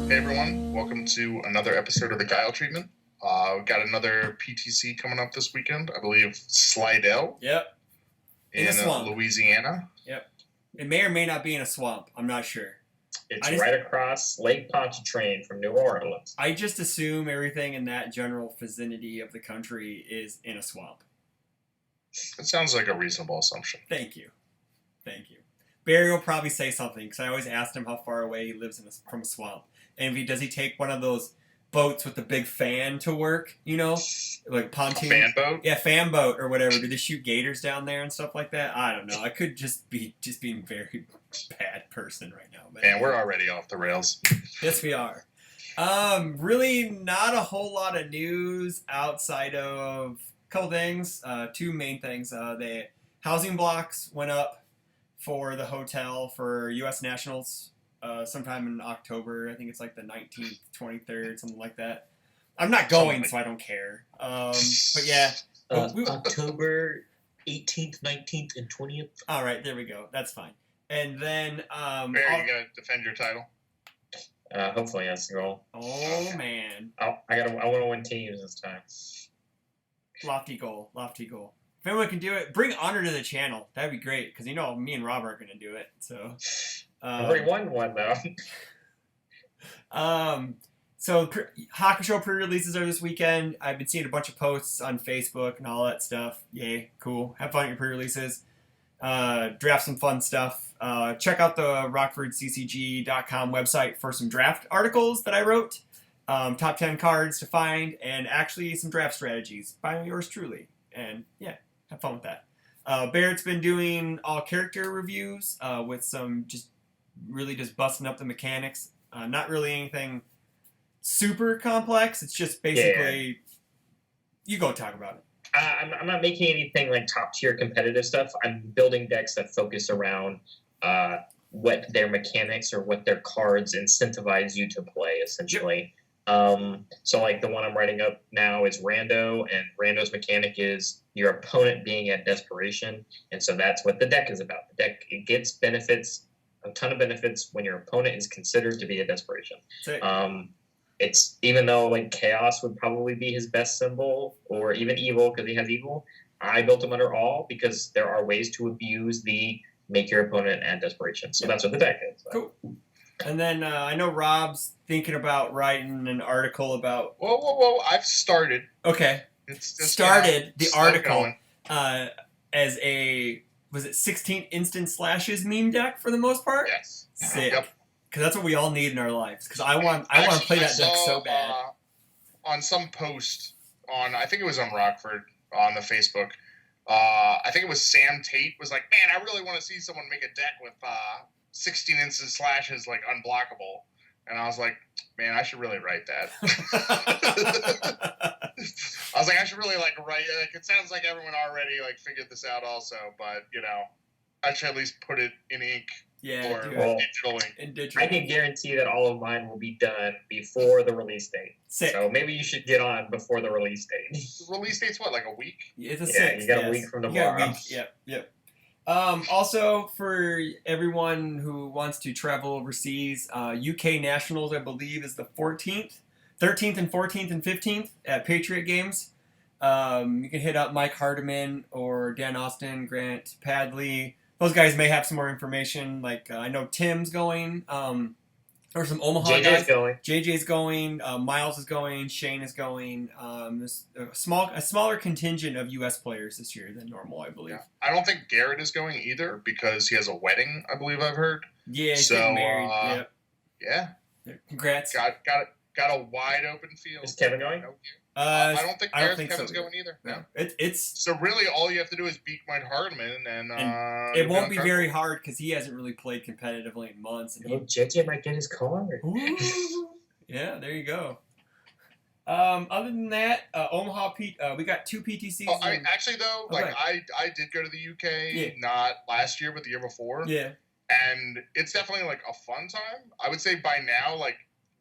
Hey everyone, welcome to another episode of the Guile Treatment. We've got another PTC coming up this weekend. I believe Slidell. Yep. In Louisiana. Yep. It may or may not be in a swamp. I'm not sure. It's right across Lake Pontchartrain from New Orleans. I just assume everything in that general vicinity of the country is in a swamp. It sounds like a reasonable assumption. Thank you. Barry will probably say something because I always asked him how far away he lives from a swamp. And does he take one of those boats with the big fan to work, like pontoon? A fan boat? Yeah, fan boat or whatever. Do they shoot gators down there and stuff like that? I don't know. I could just be being a very bad person right now. But we're already off the rails. Yes, we are. Really not a whole lot of news outside of a couple things. Two main things. The housing blocks went up for the hotel for U.S. Nationals sometime in October. I think it's like the 19th, 23rd, something like that. I'm not going, so I don't care. But yeah. October 18th, 19th, and 20th. All right, there we go. That's fine. And then... Barry, you going to defend your title? Hopefully, that's the goal. Oh, man. I want to win teams this time. Lofty goal. If anyone can do it, bring Honor to the channel. That'd be great, because me and Rob aren't going to do it. So, I've already won one, though. So Hakusho pre-releases are this weekend. I've been seeing a bunch of posts on Facebook and all that stuff. Yay, cool. Have fun at your pre-releases. Draft some fun stuff. Check out the rockfordccg.com website for some draft articles that I wrote. Top 10 cards to find, and actually some draft strategies by yours truly. And yeah, have fun with that. Barrett's been doing all character reviews with some just busting up the mechanics. Not really anything super complex. It's just basically you go talk about it. I'm not making anything like top tier competitive stuff. I'm building decks that focus around what their mechanics or what their cards incentivize you to play, essentially. So like the one I'm writing up now is Rando, and Rando's mechanic is your opponent being at desperation, and so that's what the deck is about. The deck, it gets benefits, a ton of benefits when your opponent is considered to be at desperation. It's even though like Chaos would probably be his best symbol, or even Evil because he has Evil, I built him under all because there are ways to abuse the make your opponent at desperation. So that's what the deck is. So. Cool. And then I know Rob's thinking about writing an article about... Whoa. I've started. Okay. It's just started the article as a... Was it 16 instant slashes meme deck for the most part? Yes. Sick. Yep. Because that's what we all need in our lives. Because I want to play that deck so bad. On some post on... I think it was on Rockford on the Facebook. I think it was Sam Tate was like, man, I really want to see someone make a deck with... 16 instant slashes like unblockable, and I was like, man, I should really write that. I was like, I should really write. Like, it sounds like everyone already figured this out, also, but I should at least put it in ink or digital ink. I can guarantee that all of mine will be done before the release date. Sick. So maybe you should get on before the release date. The release date's what, like a week? It's a 6. You got a week from tomorrow. Yep. Also, for everyone who wants to travel overseas, UK Nationals, I believe, is the 13th and 14th and 15th at Patriot Games. You can hit up Mike Hardiman or Dan Austin, Grant Padley. Those guys may have some more information. I know Tim's going. Or some Omaha guys. JJ's going. Miles is going. Shane is going. There's a smaller contingent of U.S. players this year than normal, I believe. Yeah. I don't think Garrett is going either because he has a wedding, I believe I've heard. Yeah, he's getting married. Yeah. Congrats. Got a wide open field. Is Kevin going? I don't think Kevin's going either. No. It's so really all you have to do is beat Mike Hardiman, and it won't be very hard because he hasn't really played competitively in months. And JJ might get his card. Yeah, there you go. Other than that, Omaha we got 2 PTCs. I did go to the UK, not last year, but the year before. Yeah. And it's definitely a fun time. I would say by now,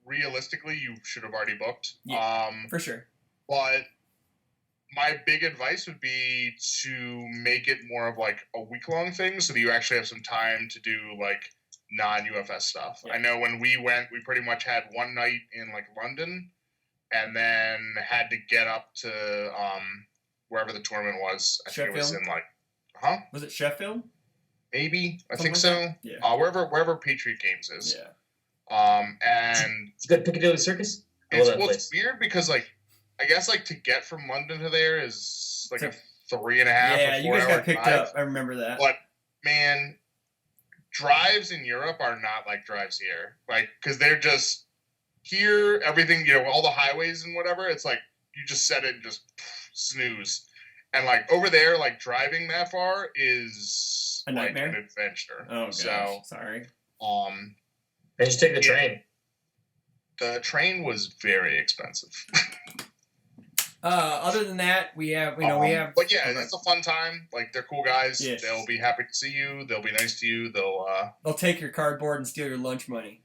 realistically, you should have already booked. Yeah, for sure. But my big advice would be to make it more of a week-long thing so that you actually have some time to do non-UFS stuff. Yeah. I know when we went, we pretty much had one night in like London, and then had to get up to wherever the tournament was. I think it was in like, Was it Sheffield? Maybe I Something think like so. Yeah. Wherever Patriot Games is. Yeah. And It's good Piccadilly Circus. it's weird because like I guess like to get from London to there is like a 3.5. Yeah, or 4 you guys hour got picked drive. up. I remember that. But man, drives in Europe are not like drives here. Like because they're just here, everything all the highways and whatever. It's like you just set it and just snooze. And like over there, like driving that far is a nightmare, like an adventure. Oh gosh, so sorry. I just take the train. The train was very expensive. Other than that, we have, we have. But yeah, it's a fun time. Like they're cool guys. Yes. They'll be happy to see you. They'll be nice to you. They'll take your cardboard and steal your lunch money.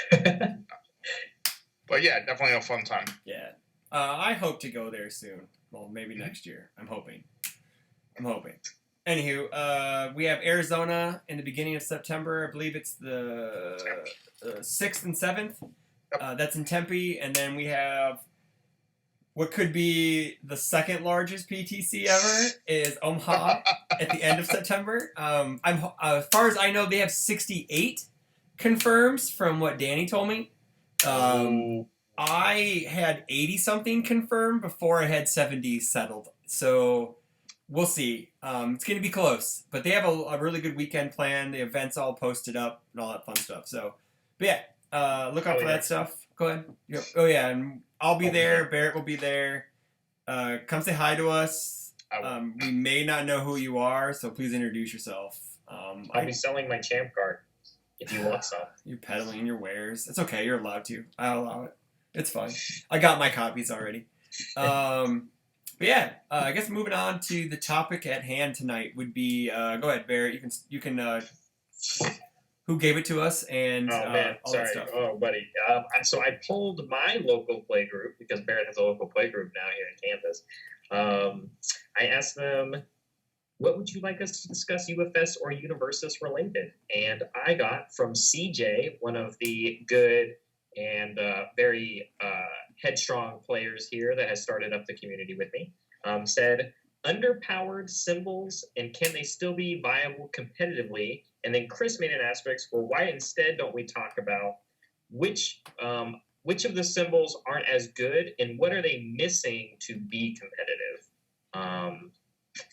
But yeah, definitely a fun time. Yeah. I hope to go there soon. Well, maybe next year. I'm hoping. Anywho, we have Arizona in the beginning of September. I believe it's the 6th and 7th. Yep. That's in Tempe. And then we have what could be the second largest PTC ever is Omaha at the end of September. As far as I know, they have 68 confirms from what Danny told me. I had 80-something confirmed before I had 70 settled. So we'll see. It's going to be close. But they have a really good weekend plan. The event's all posted up and all that fun stuff. So, but yeah, look out for that stuff. Go ahead. Yep. Oh, yeah, and I'll be there. Barrett will be there. Come say hi to us. We may not know who you are, so please introduce yourself. I'll be selling my champ card if you want some. You're peddling your wares. It's okay. You're allowed to. I'll allow it. It's fine. I got my copies already. But yeah, I guess moving on to the topic at hand tonight would be go ahead, Barrett. You can who gave it to us and oh man, all sorry. that stuff. Oh buddy. So I pulled my local play group because Barrett has a local play group now here in Kansas. I asked them, what would you like us to discuss UFS or Universus related? And I got from CJ, one of the good and very headstrong players here that has started up the community with me, said, underpowered symbols, and can they still be viable competitively? And then Chris made an asterisk, well, why instead don't we talk about which of the symbols aren't as good and what are they missing to be competitive?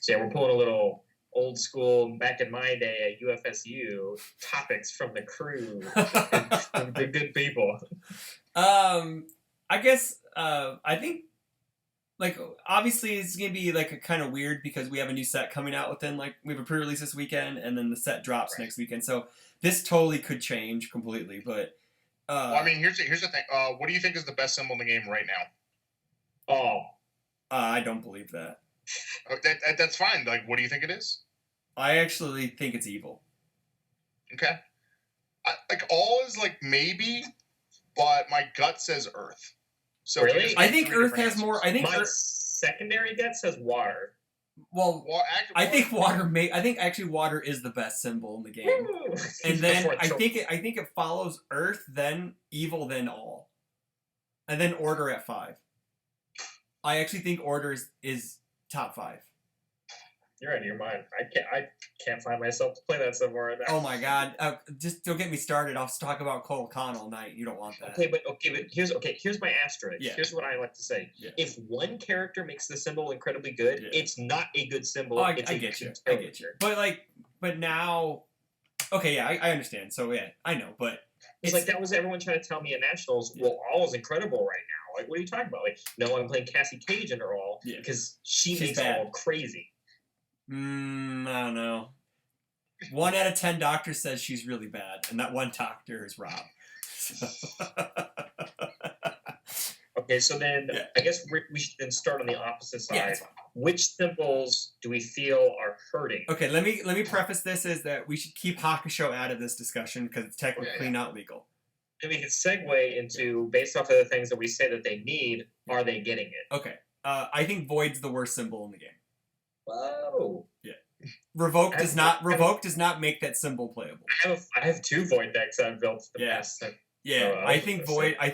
So yeah, we're pulling a little old school, back in my day at UFSU, topics from the crew, the good people. I guess I think like obviously it's gonna be like a kind of weird because we have a new set coming out within like we have a pre-release this weekend and then the set drops next weekend. So this totally could change completely. But well, I mean, here's the thing. What do you think is the best symbol in the game right now? Oh, I don't believe that. That's fine. Like, what do you think it is? I actually think it's evil. Okay. Like all is like maybe, but my gut says Earth. So really? I think Earth has more. I think my secondary gut says water. Well, I think water. I think actually water is the best symbol in the game. Woo! And then I think it follows Earth, then evil, then all, and then order at 5. I actually think order is top 5. You're out of your mind. I can't find myself to play that somewhere. Oh my god! Just don't get me started. I'll talk about Cole Khan all night. You don't want that. Okay, but here's my asterisk. Yeah. Here's what I like to say. Yeah. If one character makes the symbol incredibly good, it's not a good symbol. Oh, I get you. But now, okay, yeah, I understand. So yeah, I know, but it's like that was everyone trying to tell me at Nationals. Yeah. Well, all is incredible right now. Like, what are you talking about? Like, no, I'm playing Cassie Cage under all because she's makes bad. All crazy. I don't know. 1 out of 10 doctors says she's really bad, and that one doctor is Rob. Okay, so then I guess we should then start on the opposite side. Yeah, which symbols do we feel are hurting? Okay, let me preface this is that we should keep Hakusho out of this discussion because it's technically not legal. And we can segue into, based off of the things that we say that they need, are they getting it? Okay. I think Void's the worst symbol in the game. Whoa. Yeah. Revoke does not make that symbol playable. I have 2 Void decks I've built the past. Yeah, I think Void. I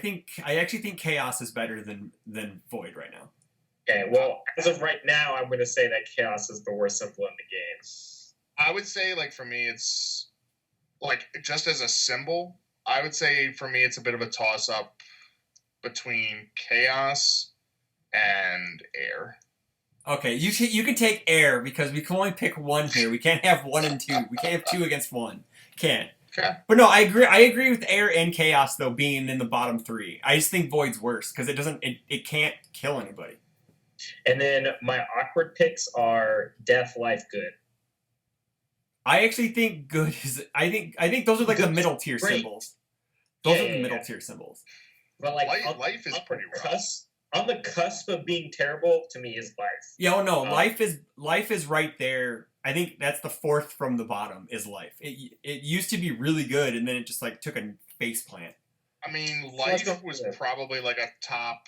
actually think Chaos is better than Void right now. Okay, well, as of right now, I'm going to say that Chaos is the worst symbol in the game. I would say, like, for me, it's like just as a symbol. I would say for me, it's a bit of a toss-up between Chaos and Air. Okay, you can take Air because we can only pick one here. We can't have 1 and 2. We can't have 2 against 1. Can't. Okay. But no, I agree with Air and Chaos though being in the bottom 3. I just think Void's worse because it can't kill anybody. And then my awkward picks are Death, Life, Good. I actually think Good is. I think those are like the middle tier symbols. Those are the middle tier symbols. But like Life is pretty rough. On the cusp of being terrible, to me, is Life. Yeah, no, Life is right there. I think that's the 4th from the bottom is Life. It used to be really good, and then it just like took a face plant. I mean, Life was probably like a top,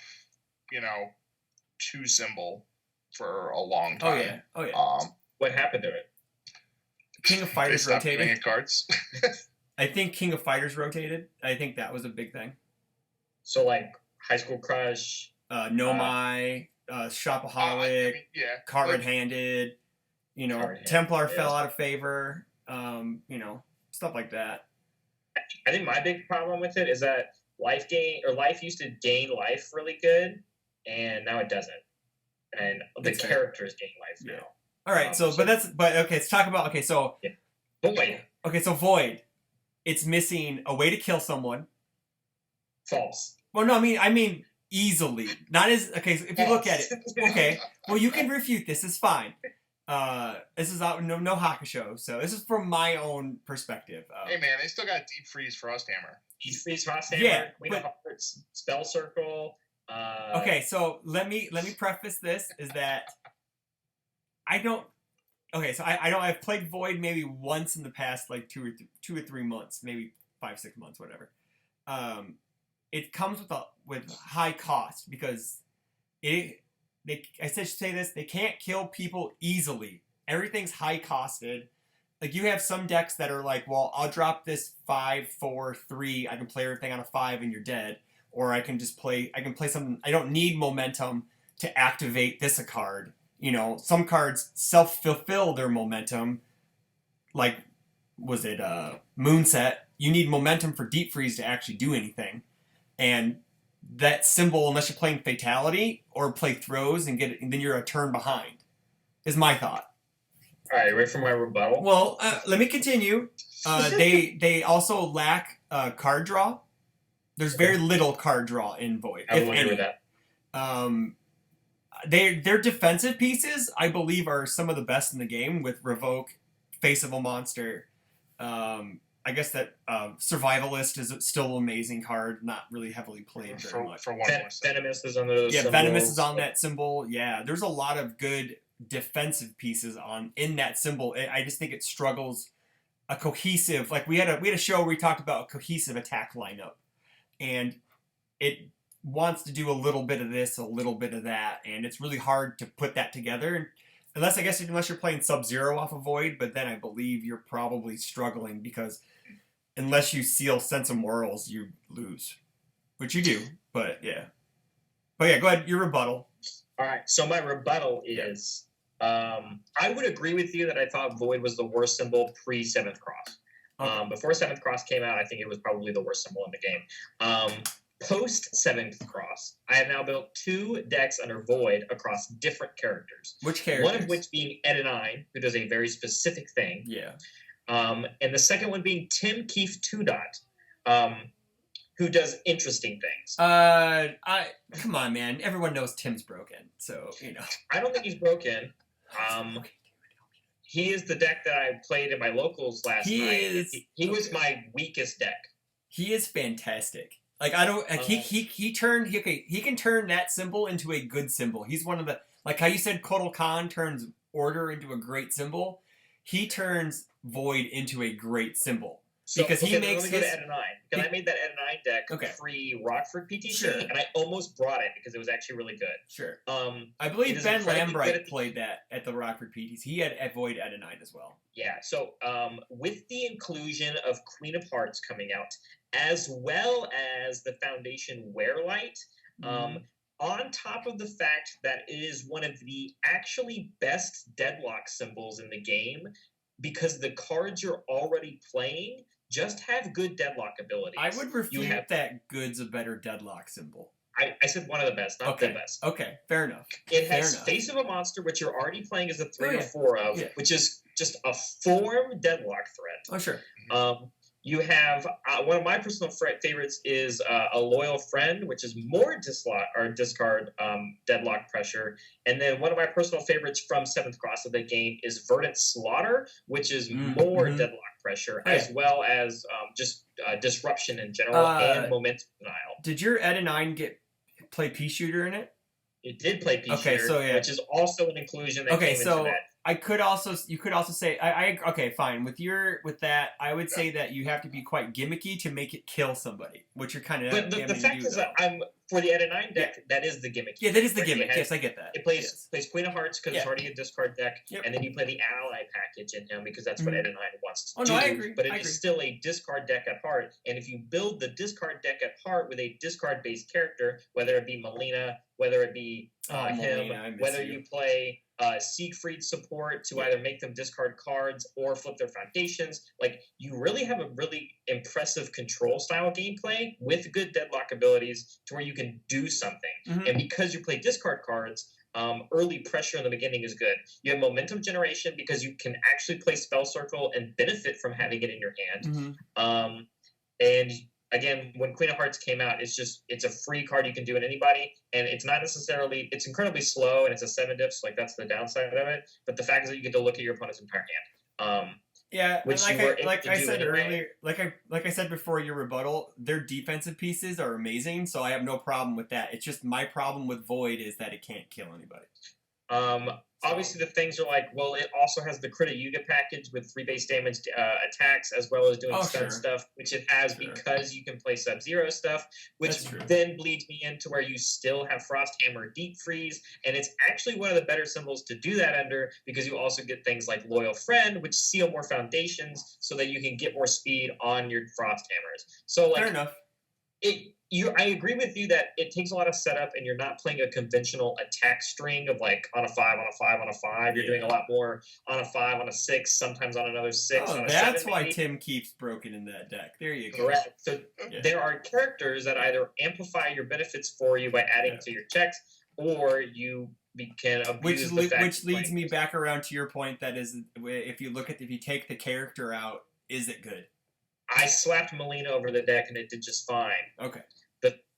2 symbol for a long time. Oh yeah. What happened to it? King of Fighters rotated. Cards. I think King of Fighters rotated. I think that was a big thing. So like High School Crush, Nomai, Shopaholic, Card Red Handed. Templar fell out of favor. Stuff like that. I think my big problem with it is that Life used to gain life really good, and now it doesn't. And the characters gain life now. All right, let's talk about Void. Okay, so Void, it's missing a way to kill someone. False. Well, no, I mean easily. Not as okay. So if you look at it, okay. Well, you can refute this. It's fine. This is no Hakusho, so this is from my own perspective. Hey man, they still got Deep Freeze Frosthammer. Deep Freeze Frosthammer. Yeah, Queen of Hearts, Spell Circle. Okay, so let me preface this is that I don't. Okay, so I don't. I've played Void maybe once in the past, like 2 or 3 months, maybe 5-6 months, whatever. It comes with high cost because I should say this. They can't kill people easily. Everything's high costed. Like you have some decks that are like, well, I'll drop this 5, 4, 3. I can play everything on a 5 and you're dead. Or I can play something. I don't need momentum to activate this a card. Some cards self-fulfill their momentum. Like, was it Moonset? You need momentum for Deep Freeze to actually do anything. And that symbol, unless you're playing Fatality or play Throws and then you're a turn behind, is my thought. All right, ready for my rebuttal? Well, let me continue. They also lack card draw. There's very little card draw in Void. I will agree with that. Their defensive pieces, I believe, are some of the best in the game with Revoke, Face of a Monster. I guess that Survivalist is still an amazing card, not really heavily played very much. For one more Venomous is on those symbols. Venomous is on that symbol. Yeah, there's a lot of good defensive pieces in that symbol. I just think it struggles a cohesive. Like we had a show where we talked about a cohesive attack lineup, and it wants to do a little bit of this, a little bit of that, and it's really hard to put that together. Unless you're playing Sub-Zero off of Void, but then I believe you're probably struggling because unless you seal Sense of Morals, you lose, which you do. But yeah, go ahead. Your rebuttal. All right. So my rebuttal is, I would agree with you that I thought Void was the worst symbol pre 7th Cross. Okay. Before 7th Cross came out, I think it was probably the worst symbol in the game. Post 7th Cross, I have now built 2 decks under Void across different characters. Which characters? One of which being Edenine, who does a very specific thing. Yeah. And the second one being Tim Keefe 2 Dot, who does interesting things. Come on, man. Everyone knows Tim's broken, so I don't think he's broken. He is the deck that I played in my locals last night. He was my weakest deck. He is fantastic. Like I don't like he can turn that symbol into a good symbol. He's one of the like how you said Kotal Khan turns Order into a great symbol. He turns Void into a great symbol. So, Because he makes let me go his... to Ed 9. Because I made that Ed 9 deck Okay. pre-Rockford PTC, Sure. and I almost brought it because it was actually really good. Sure. I I believe Ben Lambright Lambright played that at the Rockford PTC. He had Avoid Ed 9 as well. Yeah, so with the inclusion of Queen of Hearts coming out, as well as the Foundation Wearlight, on top of the fact that it is one of the actually best deadlock symbols in the game, because the cards you're already playing just have good deadlock abilities. I would refute that good's a better deadlock symbol. I said one of the best, not the best. Okay, fair enough. It has Face of a Monster, which you're already playing as a 3 or 4 of, which is just a form deadlock threat. Oh, sure. You have one of my personal favorites is a Loyal Friend, which is more discard deadlock pressure. And then one of my personal favorites from 7th Cross of the game is Verdant Slaughter, which is more deadlock pressure, as well as just disruption in general and momentum denial. Did your Ed 9 play Pea Shooter in it? It did play Pea Shooter, which is also an inclusion that came into that. You could also say okay, fine. With that, I would say that you have to be quite gimmicky to make it kill somebody, which you're kind of. But the fact is that I'm for the Ed 9 deck. That is the gimmick. Yeah, that is the gimmick. Yes, I get that. It plays Queen of Hearts because it's already a discard deck, and then you play the ally package in him because that's what Ed 9 wants to do. I agree. But it is still a discard deck at heart, and if you build the discard deck at heart with a discard-based character, whether it be Melina, whether it be him, whether you play Siegfried support to either make them discard cards or flip their foundations. Like, you really have a really impressive control style gameplay with good deadlock abilities to where you can do something. And because you play discard cards, early pressure in the beginning is good. You have momentum generation because you can actually play Spell Circle and benefit from having it in your hand. And again, when Queen of Hearts came out, it's a free card you can do in anybody, and it's not necessarily, it's incredibly slow, and it's a 7 diff, so like that's the downside of it. But the fact is that you get to look at your opponent's entire hand. Which I said earlier, like I said before your rebuttal, their defensive pieces are amazing, so I have no problem with that. It's just my problem with Void is that it can't kill anybody. Obviously, the things are like, well, it also has the Crit Yuga package with 3 base damage attacks, as well as doing stun stuff, which it has because you can play Sub-Zero stuff, which then bleeds me into where you still have Frost Hammer Deep Freeze, and it's actually one of the better symbols to do that under because you also get things like Loyal Friend, which seal more foundations so that you can get more speed on your Frost Hammers. So, like, fair enough. I agree with you that it takes a lot of setup, and you're not playing a conventional attack string of like on a 5, on a 5, on a 5. You're doing a lot more on a 5, on a 6, sometimes on another 6. Oh, on a that's 7, why maybe. Tim keeps broken in that deck. There you go. Correct. So there are characters that either amplify your benefits for you by adding to your checks, or you can abuse the fact. Which leads me back around to your point that is, if you take the character out, is it good? I slapped Melina over the deck, and it did just fine. Okay.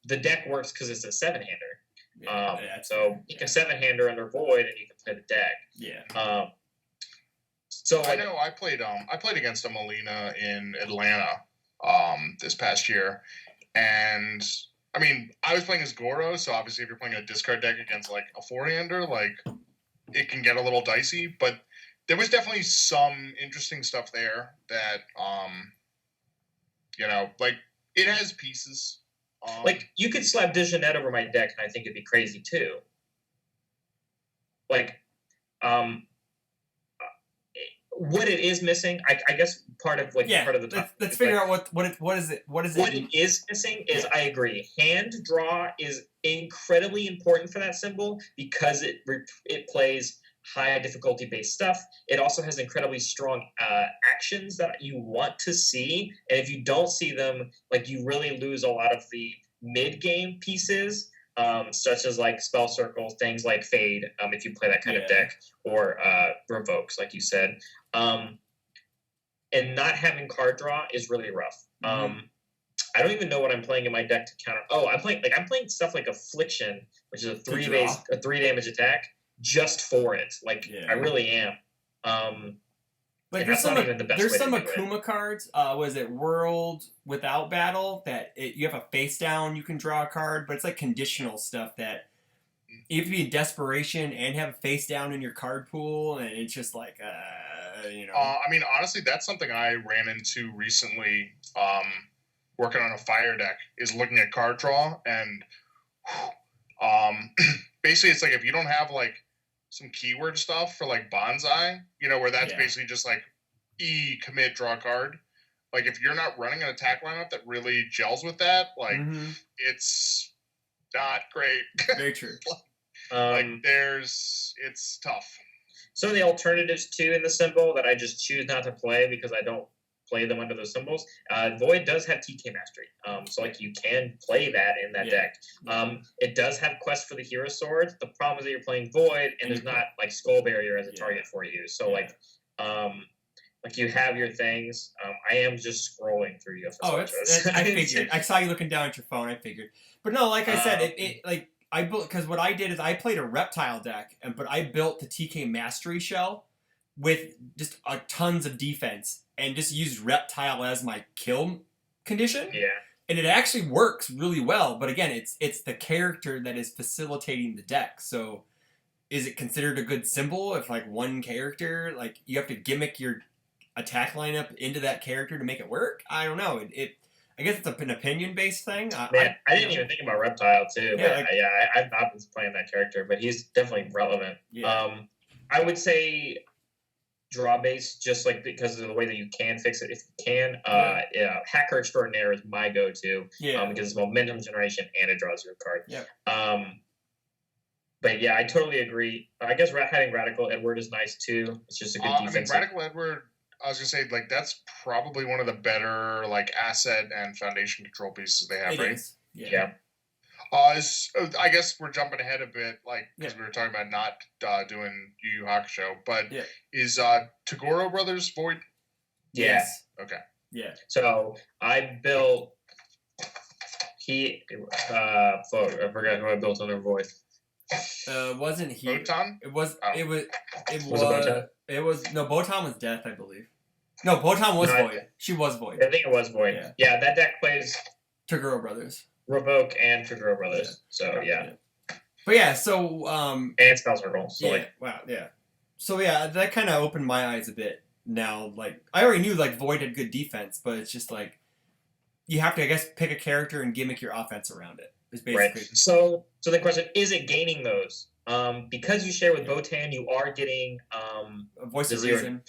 The deck works because it's a 7-hander. So pick a 7-hander under Void, and you can play the deck. Yeah. So I know I played against a Melina in Atlanta this past year, and I mean I was playing as Goro, so obviously if you're playing a discard deck against like a 4-hander, like it can get a little dicey. But there was definitely some interesting stuff there that like it has pieces. Like, you could slap Dijonette over my deck, and I think it'd be crazy, too. Like, what it is missing, I guess part of the let's figure out what is it. What it is missing is, I agree, hand draw is incredibly important for that symbol because it plays high difficulty based stuff. It also has incredibly strong actions that you want to see, and if you don't see them, like, you really lose a lot of the mid game pieces, such as like Spell Circles, things like Fade, if you play that kind of deck, or Revokes, like you said. And not having card draw is really rough. I don't even know what I'm playing in my deck to counter. Oh, I'm playing stuff like Affliction, which is a 3 damage attack, just for it. Like, I really am. Like, there's some Akuma cards. Was it World Without Battle that you have a face down, you can draw a card, but it's like conditional stuff that you have to be in desperation and have a face down in your card pool, and it's just like I mean, honestly, that's something I ran into recently. Working on a fire deck is looking at card draw, and basically it's like if you don't have like some keyword stuff for like bonsai, where that's basically just like commit, draw a card. Like if you're not running an attack lineup that really gels with that, like it's not great. Very true. It's tough. Some of the alternatives too in the symbol that I just choose not to play because I don't play them under those symbols. Void does have TK Mastery, so like you can play that in that deck. It does have Quest for the Hero Sword. The problem is that you're playing Void and there's not like Skull Barrier as a target for you. So like you have your things. I am just scrolling through you. I figured. I saw you looking down at your phone. I figured, but no, like I said, I built because what I did is I played a reptile deck, but I built the TK Mastery shell with just tons of defense and just used reptile as my kill condition. Yeah, and it actually works really well. But again, it's the character that is facilitating the deck. So, is it considered a good symbol if like one character, like you have to gimmick your attack lineup into that character to make it work? I don't know. I guess it's an opinion-based thing. I didn't even think about Reptile, too. I've not been playing that character, but he's definitely relevant. Yeah. I would say draw-based, just like because of the way that you can fix it if you can. Hacker Extraordinaire is my go-to because it's momentum generation and it draws you a card. Yeah. But yeah, I totally agree. I guess having Radical Edward is nice, too. It's just a good defense. Radical Edward... I was gonna say, like, that's probably one of the better, like, asset and foundation control pieces they have, right? Yeah. I guess we're jumping ahead a bit, like, because we were talking about not doing Yu Yu Hakusho, but is Tagoro Brothers Void? Yes. Okay. Yeah. So I built. I forgot who I built under Void. Wasn't he? Botan? It was. Oh. It was. Botan? It was no. Botan was Death, I believe. No, Botan was Void. She was Void. I think it was Void. Yeah, that deck plays Tagoro Brothers, Revoke, and Tagoro Brothers. So yeah. But yeah, so and Spell Circle. So So that kind of opened my eyes a bit. Now, like I already knew like Void had good defense, but it's just like you have to, I guess, pick a character and gimmick your offense around it. Is basically right. So the question is: it gaining those? Because you share with Botan, you are getting a Voice of Reason.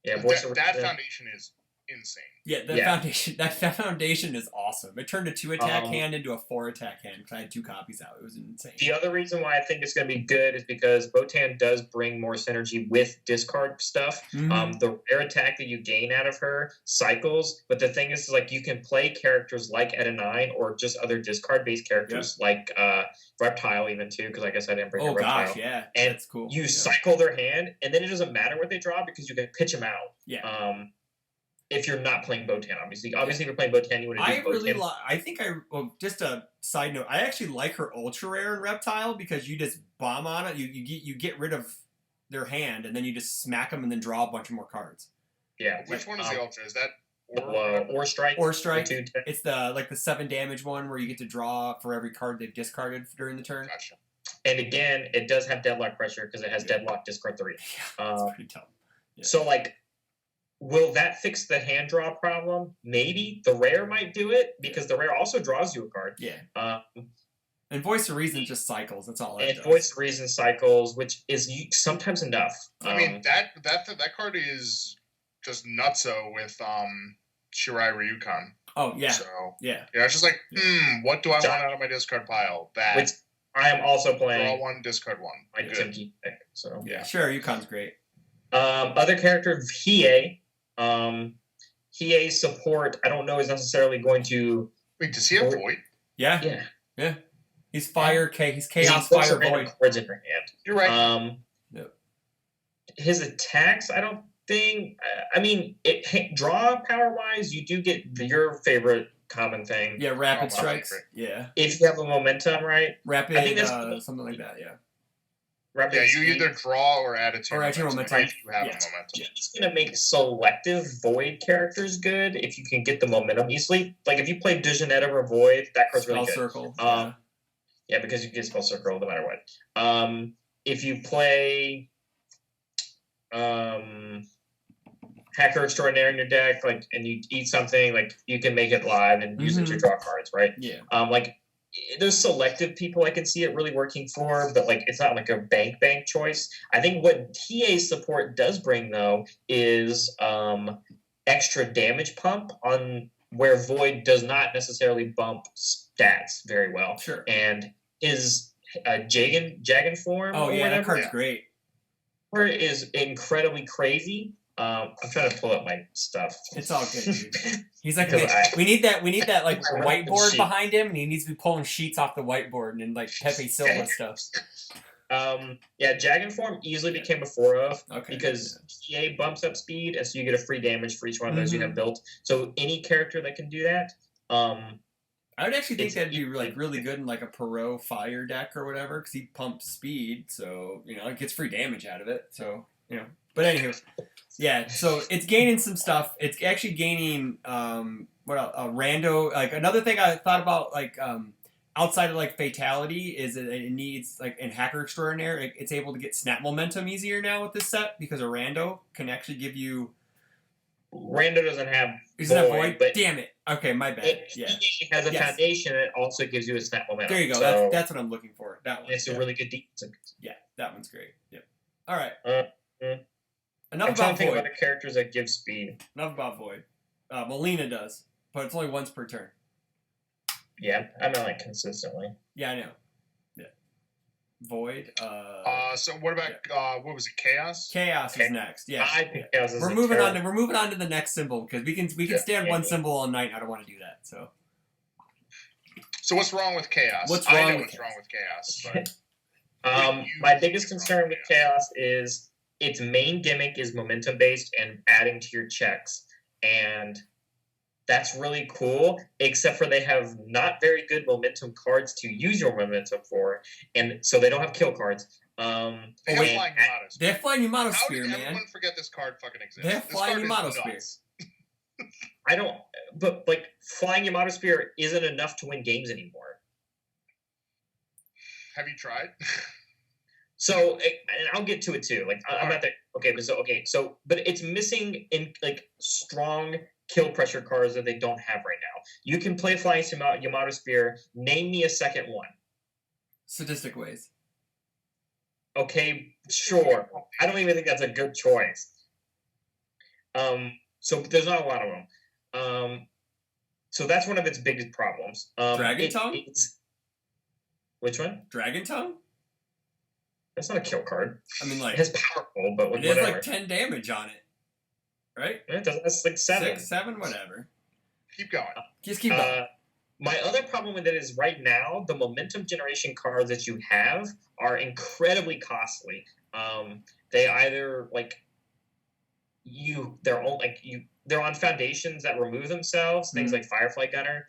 Yeah, that foundation is insane. Yeah, that foundation is awesome. It turned a 2-attack hand into a 4-attack hand because I had 2 copies out. It was insane. The other reason why I think it's going to be good is because Botan does bring more synergy with discard stuff. The rare attack that you gain out of her cycles, but the thing is like you can play characters like Eda 9 or just other discard-based characters like Reptile even too, because I guess I didn't bring Reptile. Gosh, yeah. And that's cool. You cycle their hand, and then it doesn't matter what they draw because you can pitch them out. Yeah. If you're not playing Botan, obviously if you're playing Botan, you want to do Botan. Just a side note, I actually like her ultra rare in Reptile because you just bomb on it, you get rid of their hand, and then you just smack them and then draw a bunch of more cards. Yeah. Which one is the ultra? Is that or Strike? Or Strike. It's the 7 damage one where you get to draw for every card they've discarded during the turn. Gotcha. And again, it does have Deadlock Pressure because it has Deadlock discard 3. Yeah, that's pretty tough. Yeah. So like, will that fix the hand draw problem? Maybe. The rare might do it because the rare also draws you a card. Yeah. And Voice of Reason just cycles. That's all it does. Voice of Reason cycles, which is sometimes enough. I mean, that card is just nutso with Shirai Ryukan. Oh, yeah. So, yeah. It's just like, what do I want out of my discard pile? That. Which I am also playing. Draw 1, discard 1. My Timki pick. So, yeah. Sure, Yukon's great. Other character, Hiei. Hie's support, I don't know, is necessarily going to... Wait, does he have Void? Yeah. He's Fire, he's Chaos, Fire, Void. Cards in her hand. You're right. His attacks, I don't think... I mean, draw power-wise, you do get your favorite common thing. Yeah, Rapid Strikes. Yeah. If you have a momentum, right? Rapid, I think something like that, yeah. You either draw or add it to your momentum. Right? You have a momentum. It's going to make selective Void characters good if you can get the momentum easily. Like, if you play Visionetta or Void, that card's really good. Spell Circle. Yeah, because you get Spell Circle no matter what. If you play... Hacker Extraordinaire in your deck, like, and you eat something, like, you can make it live and use it to draw cards, right? Yeah. Like, there's selective people I can see it really working for, but like it's not like a bank choice. I think what TA support does bring though is extra damage pump on where Void does not necessarily bump stats very well. Sure. And his Jagan form. Oh yeah, that card's Yeah. great. Card is incredibly crazy. I'm trying to pull up my stuff. It's all good, dude. He's like, Because we need that like I read the whiteboard sheet. behind him, and he needs to be pulling sheets off the whiteboard and like Pepe Silva stuff. Yeah, Jagan form easily became a 4-of Okay. because TA bumps up speed, and so you get a free damage for each one of those you have built. So any character that can do that, I would actually think It's- that'd be like really good in like a Perot fire deck or whatever, because he pumps speed, so it gets free damage out of it. So but anywho, yeah. So it's gaining some stuff. It's actually gaining what else? Rando. Like another thing I thought about, like outside of like fatality, is that it needs like in Hacker Extraordinaire, it's able to get snap momentum easier now with this set because a Rando can actually give you. Rando doesn't have Isn't that Void, void? but Damn it. Okay, my bad. it Yeah. has a Yes. foundation. It also gives you a snap momentum. There you go. So That's what I'm looking for. That one. it's a really good defensive. Yeah, that one's great. Yep. All right. I'm Enough trying to about think of Void. other characters that give speed. Enough about Void. Melina does, but it's only once per turn. Yeah, I mean like consistently. Yeah, I know. Yeah. Void. So what about what was it? Chaos. Chaos is next. Yeah. I think Chaos is We're a moving on terrible- to the next symbol because we can Yeah, stand yeah, one yeah. symbol all night. I don't want to do that. So So what's wrong with Chaos? What's I wrong know with what's Chaos? wrong with Chaos, but My you biggest think concern wrong with with Chaos is its main gimmick is momentum based and adding to your checks, and that's really cool. Except for they have not very good momentum cards to use your momentum for, and so they don't have kill cards. they have and- Flying Yamato Spear. they're flying Yamato How Spear, did man. everyone forget this card fucking exists? They have This Flying card is Yamato Spear. nuts. I don't, but like flying Yamato Spear isn't enough to win games anymore. Have you tried? So, and I'll get to it too. Like I'm not there. Okay, but it's missing in like strong kill pressure cards that they don't have right now. You can play Flying Yamato Spear. Name me a second one. Sadistic ways. Okay, sure. I don't even think that's a good choice. So there's not a lot of them. So that's one of its biggest problems. Dragon Tongue? Which one? Dragon Tongue? That's not a kill card. I mean, like It's powerful, but it has whatever. like 10 damage on it, right? It doesn't. That's like 7. 6, 7, whatever. Keep going. Just keep going. My other problem with it is right now the momentum generation cards that you have are incredibly costly. They either they're on foundations that remove themselves, things like Firefly Gunner,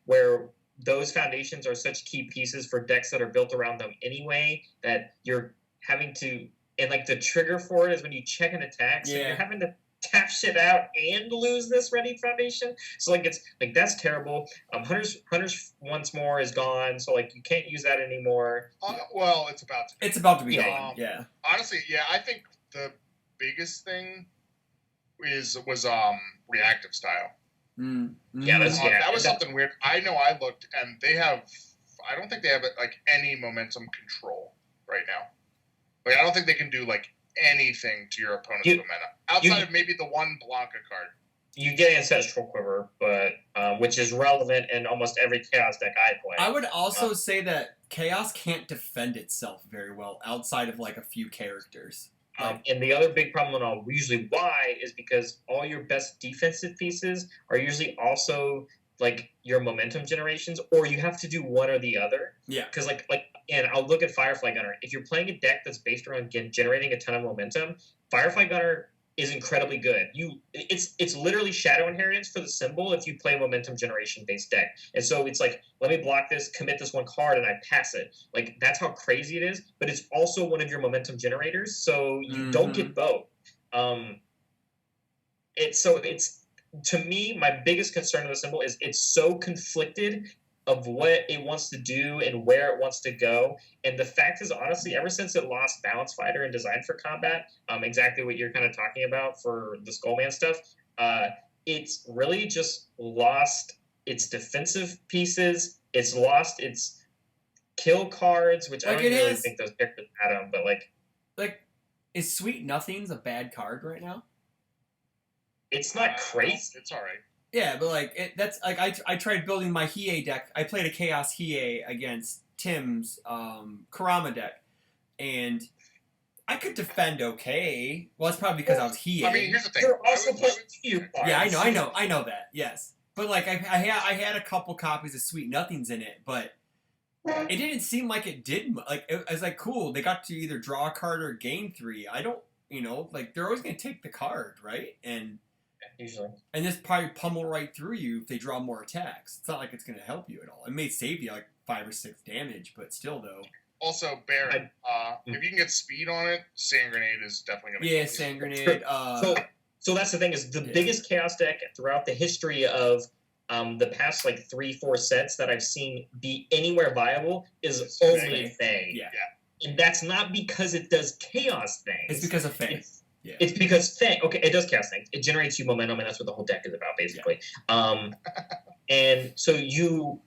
where those foundations are such key pieces for decks that are built around them anyway that you're having to, and like the trigger for it is when you check an attack, so you're having to tap shit out and lose this ready foundation. So like it's like that's terrible. Hunters once more is gone, so like you can't use that anymore. Well, it's about to. It's about to be Yeah. gone. Yeah. Honestly, yeah, I think the biggest thing was reactive style. Yeah, that's That was something weird. I know I looked, and they have. I don't think they have like any momentum control right now. Like I don't think they can do like anything to your opponent's momentum outside of maybe the one Blanca card. You get Ancestral Quiver, but which is relevant in almost every Chaos deck I play. I would also say that Chaos can't defend itself very well outside of like a few characters. And the other big problem, and I'll usually why, is because all your best defensive pieces are usually also like your momentum generations, or you have to do one or the other. Yeah. Because and I'll look at Firefly Gunner. If you're playing a deck that's based around generating a ton of momentum, Firefly Gunner is incredibly good. It's literally Shadow Inheritance for the symbol if you play a momentum generation based deck. And so it's like, let me block this, commit this one card, and I pass it. Like that's how crazy it is. But it's also one of your momentum generators, so you don't get both. It's to me, my biggest concern of the symbol is it's so conflicted of what it wants to do and where it wants to go. And the fact is, honestly, ever since it lost Balance Fighter and Design for Combat, exactly what you're kind of talking about for the Skullman stuff, it's really just lost its defensive pieces. It's lost its kill cards, which I don't really think those characters had them, but like, is Sweet Nothing's a bad card right now? It's not crazy. It's all right. Yeah, but like that's like I tried building my Hiei deck. I played a Chaos Hiei against Tim's Kurama deck, and I could defend okay. Well, it's probably because I was Hiei. I mean, here's the thing. You're also playing you. Yeah, I know that. Yes, but like I had a couple copies of Sweet Nothings in it, but it didn't seem like it did. Like it was like cool. They got to either draw a card or gain 3. I don't, like they're always gonna take the card, right? And usually. And this probably pummel right through you if they draw more attacks. It's not like it's going to help you at all. It may save you like 5 or 6 damage, but still though. Also, Baron, if you can get speed on it, Sand Grenade is definitely going to Yeah, Sand Grenade. So that's the thing is the biggest Chaos deck throughout the history of the past like 3-4 sets that I've seen be anywhere viable is only Fae. Yeah. And that's not because it does Chaos things. It's because of Fae. Yeah. It's because Fae, okay, it does Chaos things. It generates you momentum, and that's what the whole deck is about, basically. Yeah. And so you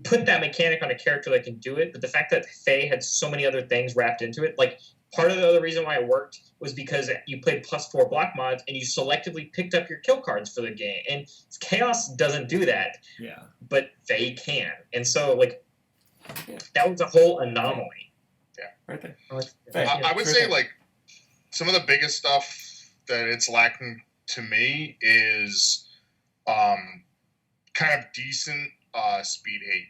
put that mechanic on a character that can do it, but the fact that Fae had so many other things wrapped into it, like part of the other reason why it worked was because you played +4 block mods and you selectively picked up your kill cards for the game. And Chaos doesn't do that. Yeah. But Fae can. And so that was a whole anomaly. Yeah. Right there. I would say some of the biggest stuff that it's lacking to me is kind of decent speed hate.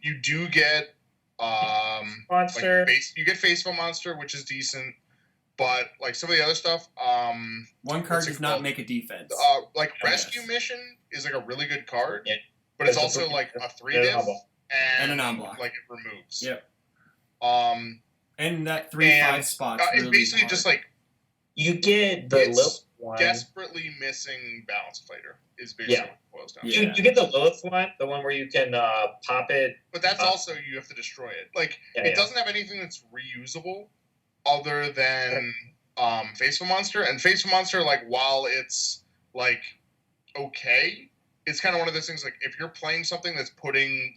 You do get Monster. You get Faceful Monster, which is decent, but like some of the other stuff, one card does not make a defense. Rescue Mission is like a really good card, but It's it's also like a 3-diff and a non-block. Like it removes. Yep. And that 3/5 spot. It's basically hard. Just like you get the Lilith one. Desperately missing Balance Fighter is basically what it boils down to. You get the Lilith one, the one where you can pop it. But that's also you have to destroy it. It doesn't have anything that's reusable other than Faceful Monster. And Faceful Monster, while it's okay, it's kind of one of those things if you're playing something that's putting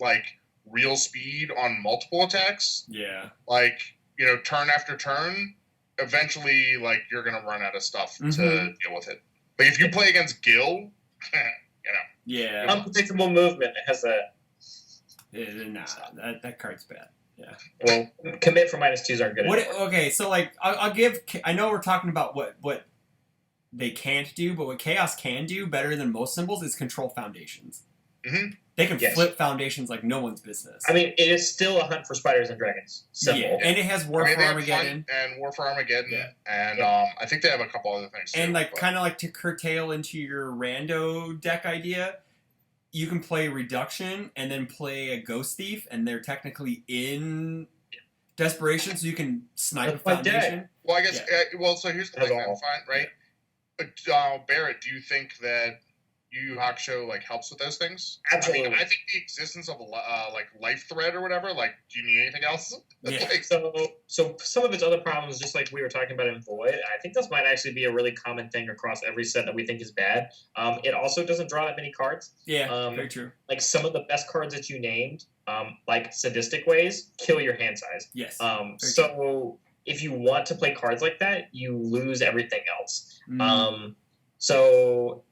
real speed on multiple attacks. Yeah. Turn after turn, eventually, you're gonna run out of stuff to deal with it. If you play against Guile, Yeah. Unpredictable movement. It has a. That card's bad. Yeah. Well, commit for -2s aren't good. Okay, so I'll give. I know we're talking about what they can't do, but what Chaos can do better than most symbols is control foundations. Mm-hmm. They can flip foundations like no one's business. I mean, it is still a Hunt for Spiders and Dragons symbol. Yeah, and it has War for Armageddon. And War for Armageddon. Yeah. And I think they have a couple other things too. And kind of to curtail into your rando deck idea, you can play Reduction and then play a Ghost Thief, and they're technically in Desperation, so you can snipe a foundation. Well, I guess, so here's the thing then, fine, right? Barrett, do you think that Yu Yu Hakusho helps with those things? Absolutely. I think the existence of Life Thread or whatever. Do you need anything else? Yeah. So some of its other problems, just like we were talking about in Void, I think this might actually be a really common thing across every set that we think is bad. It also doesn't draw that many cards. Yeah, very true. Some of the best cards that you named, Sadistic Ways, kill your hand size. Yes. So if you want to play cards like that, you lose everything else. So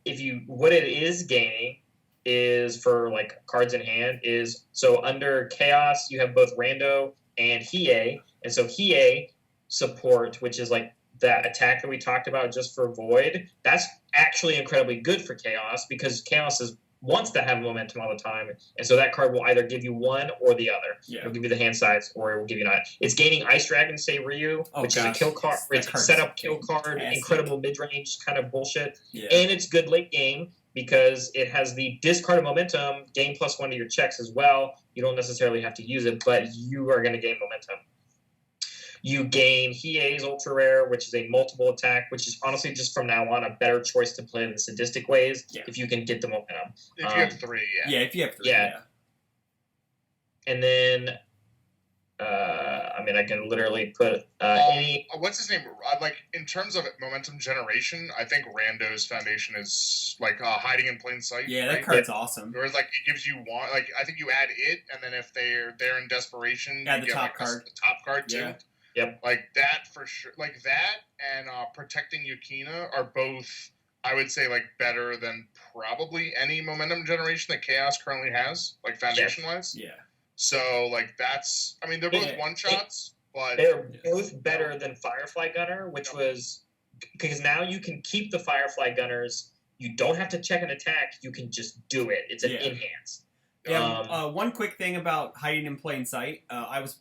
what it is gaining is for cards in hand is so under Chaos you have both Rando and Hiei, and so Hiei support, which is that attack that we talked about just for Void, that's actually incredibly good for Chaos because Chaos wants to have momentum all the time, and so that card will either give you one or the other. Yeah. It'll give you the hand size, or it will give you not. It's gaining Ice Dragon Seiryu, which is a kill card. It's a setup kill card, incredible mid-range kind of bullshit. Yeah. And it's good late game because it has the discard of momentum, gain +1 to your checks as well. You don't necessarily have to use it, but you are going to gain momentum. You gain Hiei's Ultra Rare, which is a multiple attack, which is honestly just from now on a better choice to play than Sadistic Ways if you can get the momentum. If you have 3, Yeah, if you have 3, and then I mean, I can literally put any. What's his name? Like in terms of momentum generation, I think Rando's foundation is like hiding in plain sight. Yeah, that right? card's awesome. Whereas like it gives you one, like I think you add it, and then if they're in desperation, Add you the get top like card. the top card too. Yeah. Yep. Like that for sure. Like that and protecting Yukina are both, I would say, like better than probably any momentum generation that Chaos currently has, like foundation wise. Yeah. So like that's, I mean, they're both one shots, but they're both better than Firefly Gunner, which was because now you can keep the Firefly Gunners. You don't have to check an attack. You can just do it. It's an enhance. Yeah. One quick thing about hiding in plain sight.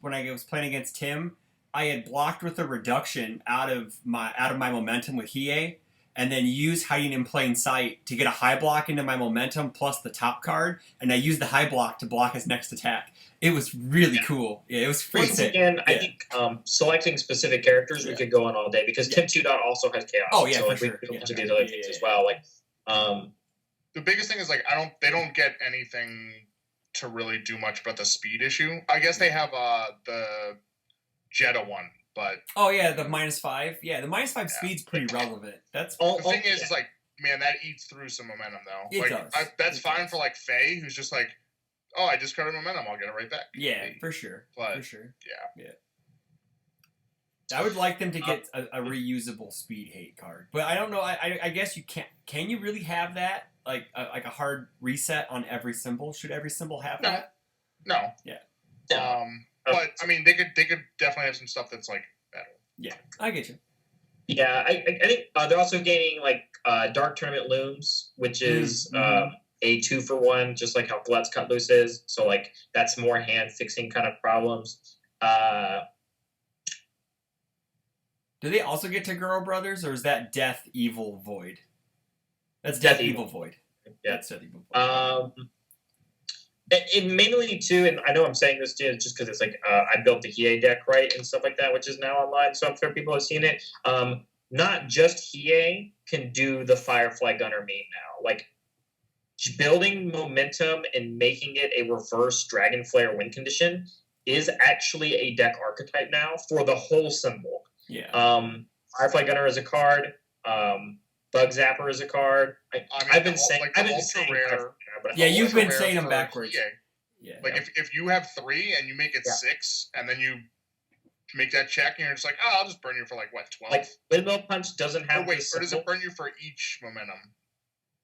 When I was playing against Tim, I had blocked with a reduction out of my momentum with Hiei, and then used hiding in plain sight to get a high block into my momentum plus the top card, and I used the high block to block his next attack. It was really cool. Yeah, it was pretty Once sick. again, I think selecting specific characters we could go on all day because Tim 2. also has Chaos. Oh yeah, so for we sure. could do these other things as well. Like the biggest thing is like they don't get anything to really do much about the speed issue. I guess they have the Jetta one, but oh yeah, the -5. Yeah, the -5 speed's pretty relevant. That's the thing is like, man, that eats through some momentum though. It like does. That's fine for like Faye, who's just like, oh, I discarded momentum, I'll get it right back. Yeah, for sure. But, for sure. Yeah. I would like them to get a reusable speed hate card, but I don't know. I guess you can't. Can you really have that? Like a hard reset on every symbol? Should every symbol have that? No. Yeah. But I mean, they could definitely have some stuff that's like better. Yeah, I get you. Yeah, I think they're also gaining like Dark Tournament Looms, which is a 2-for-1, just like how Glutt's Cut Loose is. So like that's more hand fixing kind of problems. Do they also get to Girl Brothers, or is that Death Evil Void? That's Death Evil Void. Yeah, that's Death Evil Void. It mainly too, and I know I'm saying this too, just because it's like I built the Hiei deck right and stuff like that, which is now online, so I'm sure people have seen it. Not just Hiei can do the Firefly Gunner meme now. Like building momentum and making it a reverse Dragon Flare win condition is actually a deck archetype now for the whole symbol. Yeah. Firefly Gunner is a card. Bug Zapper is a card. I've been saying, rare. But yeah, you've been saying them backwards. Yeah. Like if you have 3 and you make it 6, and then you make that check, and you're just like, oh, I'll just burn you for like what 12. Like Windmill Punch doesn't have. Or does it burn you for each momentum?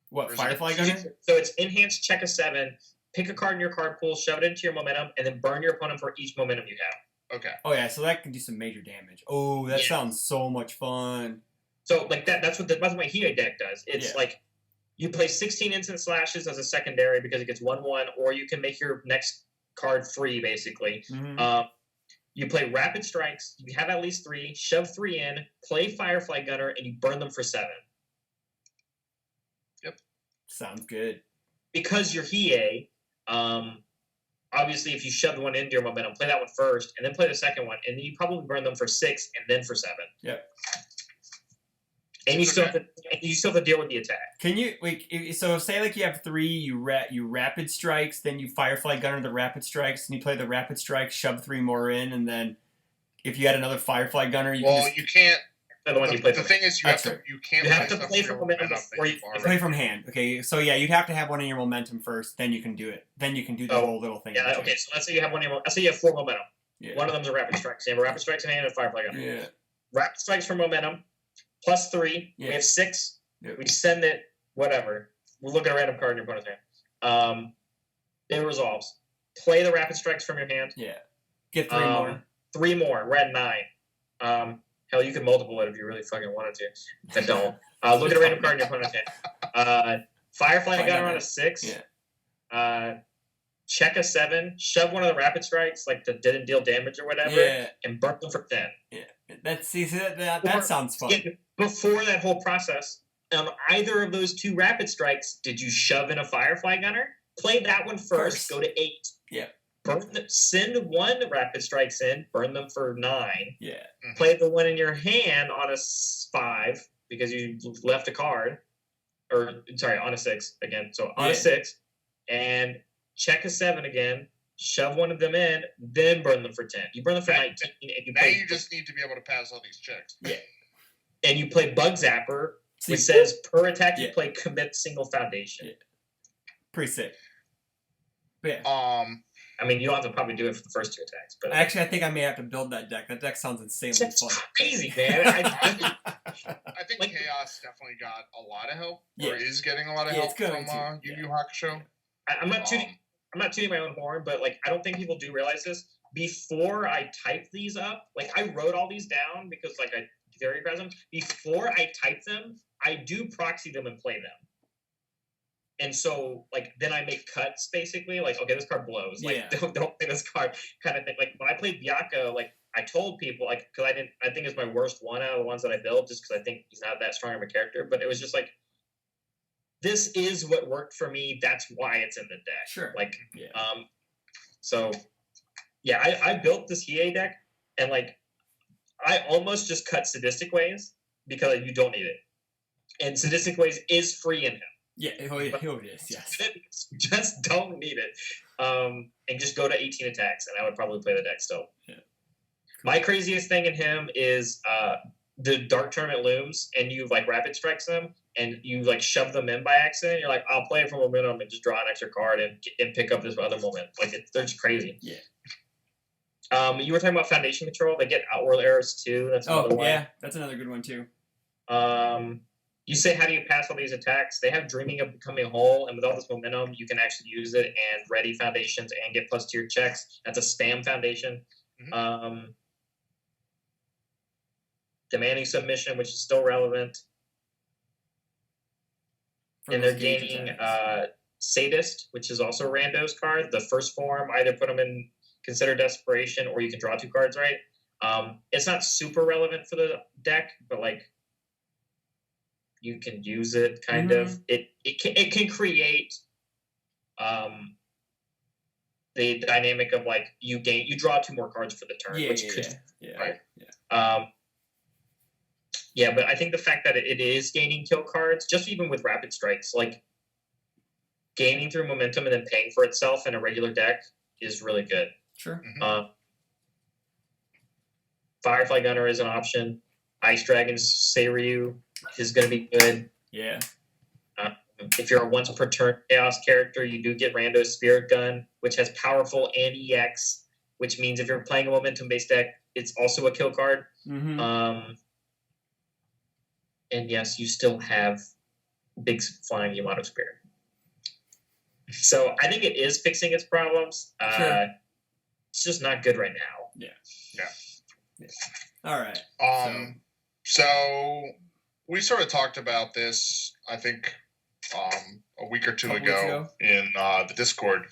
What Firefly Gunner? So it's enhanced. Check a 7. Pick a card in your card pool, shove it into your momentum, and then burn your opponent for each momentum you have. Okay. Oh yeah, so that can do some major damage. Oh, that sounds so much fun. So like that's what my Hiei deck does. It's like you play 16 instant slashes as a secondary because it gets 1/1, or you can make your next card free basically. Mm-hmm. You play rapid strikes. You have at least 3. Shove 3 in. Play Firefly Gunner, and you burn them for 7. Yep. Sounds good. Because you're Hiei, obviously if you shoved one into your momentum, play that one first, and then play the second one, and then you probably burn them for 6 and then for 7. Yep. And you still have to deal with the attack. Can you so say like you have 3, you rapid strikes, then you Firefly Gunner the rapid strikes, and you play the rapid strikes, shove 3 more in, and then if you had another Firefly Gunner, you can't. The thing is, you have to play from momentum before you play from hand. Okay, so yeah, you'd have to have one in your momentum first, then you can do it. Then you can do the whole little thing. Yeah, okay. So let's say you have let's say you have 4 momentum. Yeah. One of them's a rapid strike. So you have a rapid strikes in hand and a Firefly Gunner. Yeah. Rapid strikes for momentum. Plus 3. Yeah. We have 6. Yep. We send it. Whatever. We look at a random card in your opponent's hand. It resolves. Play the rapid strikes from your hand. Yeah. Get 3 more. 3 more. We're at 9. Hell, you can multiple it if you really fucking wanted to. But don't. Look at a random card in your opponent's hand. Firefly Gunner on a 6. Yeah. Check a 7. Shove one of the rapid strikes, like that didn't deal damage or whatever, and burn them for 10. Yeah. That sounds fun. Before that whole process, on either of those 2 rapid strikes, did you shove in a Firefly Gunner? Play that one first. Go to 8. Yeah. Send 1 rapid strikes in. Burn them for 9. Yeah. Mm-hmm. Play the one in your hand on a 5 because you left a card, or sorry, on a 6 again. So on a 6, and check a 7 again. shove one of them in, then burn them for 10. You burn them for 19, and you Now play. you just need to be able to pass all these checks. Yeah. And you play Bug Zapper, which says per attack you play commit single foundation. Yeah. Pretty sick. But I mean, you don't have to probably do it for the first 2 attacks, but actually, I think I may have to build that deck. That deck sounds insanely it's fun. crazy, man. I think Like- Chaos definitely got a lot of help, Yeah. or is getting a lot of Yeah, help it's good, from too. Yu Yu Hakusho. I'm not tooting my own horn, but like I don't think people do realize this. Before I type these up, like I wrote all these down because like I theory them. Before I type them, I do proxy them and play them. And so, like, then I make cuts, basically. Like, okay, this card blows. Like, don't play this card, kind of thing. Like, when I played Byakko, like, I told people, like, because I think it's my worst one out of the ones that I built, just because I think he's not that strong of a character. But it was just like, this is what worked for me. That's why it's in the deck. Sure. Like, so, yeah, I built this Hiei deck, and, like, I almost just cut Sadistic Ways because you don't need it. And Sadistic Ways is free in him. Yeah, it is, yes. Just don't need it. And just go to 18 attacks, and I would probably play the deck still. Yeah. My craziest thing in him is the Dark Tournament looms, and you like rapid strikes them, and you like shove them in by accident. You're like, I'll play it for momentum and just draw an extra card and pick up this other moment. Like they're just crazy. Yeah. You were talking about Foundation Control. They get Outworld Arrows too. That's another one. Yeah, that's another good one too. You say, how do you pass all these attacks? They have Dreaming of Becoming Whole, and with all this momentum, you can actually use it and ready foundations and get plus tier checks. That's a spam foundation. Mm-hmm. Demanding Submission, which is still relevant. And they're gaining Sadist, which is also a randos card. The first form, either put them in Consider Desperation, or you can draw 2 cards, right? It's not super relevant for the deck, but like, you can use it kind of. It can create the dynamic of like you draw 2 more cards for the turn, right? Yeah, but I think the fact that it is gaining kill cards, just even with rapid strikes, like gaining through momentum and then paying for itself in a regular deck is really good. Sure. Firefly Gunner is an option. Ice Dragon's Seiryu is going to be good. Yeah. If you're a once per turn Chaos character, you do get Rando Spirit Gun, which has powerful and EX, which means if you're playing a momentum based deck, it's also a kill card. Mm-hmm. And yes, you still have big flying Yamato Spirit. So I think it is fixing its problems. Sure. It's just not good right now. Yeah. All right. So we sort of talked about this, I think, a week or two ago in the Discord,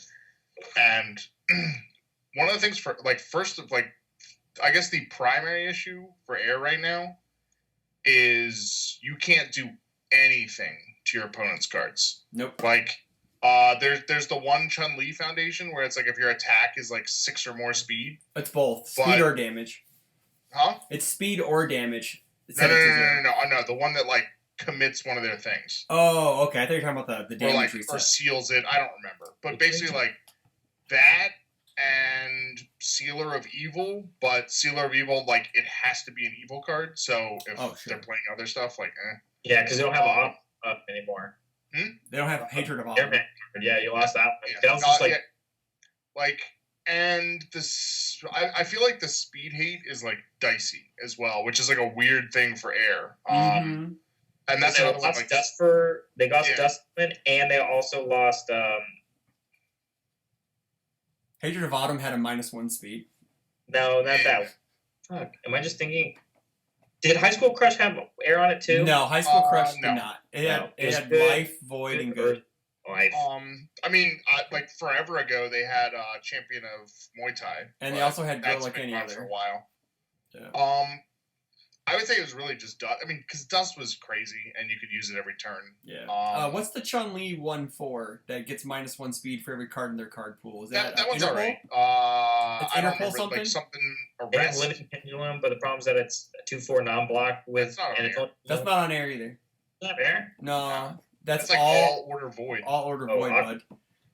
and one of the things I guess the primary issue for Air right now is you can't do anything to your opponent's cards. Nope. Like, there's the one Chun-Li Foundation where it's like if your attack is like 6 or more speed. It's both speed or damage. Huh? It's speed or damage. No. The one that like commits one of their things. Oh, okay. I thought you were talking about the damage reset. Or seals it. I don't remember. But basically, like that and Sealer of Evil. But Sealer of Evil, like it has to be an evil card. So if they're playing other stuff, like yeah, because they don't have a up anymore. They don't have Hatred of Autumn. Yeah, you lost that one. Yeah. And this, I feel like the speed hate is like dicey as well, which is like a weird thing for Air. And that's they another one. Like they got Dustman, and they also lost. Hatred of Autumn had a -1 speed. No, not that. Fuck. Am I just thinking? Did High School Crush have Air on it too? No, High School Crush did not. It had Life, Void, and Good. Life. I mean, like forever ago, they had Champion of Muay Thai, and they also had Girl Like Any Other for a while. Yeah. I would say it was really just Dust. I mean, because Dust was crazy, and you could use it every turn. Yeah. What's the Chun-Li 1/4 that gets -1 speed for every card in their card pool? Is that one's Interpol? alright. It's I Interpol don't remember, something? like something They have arrest. Limited Pendulum, but the problem is that it's a 2/4 non-block with. That's not on Air either. Not Air? No. That's like all Order Void. All Order Void, bud.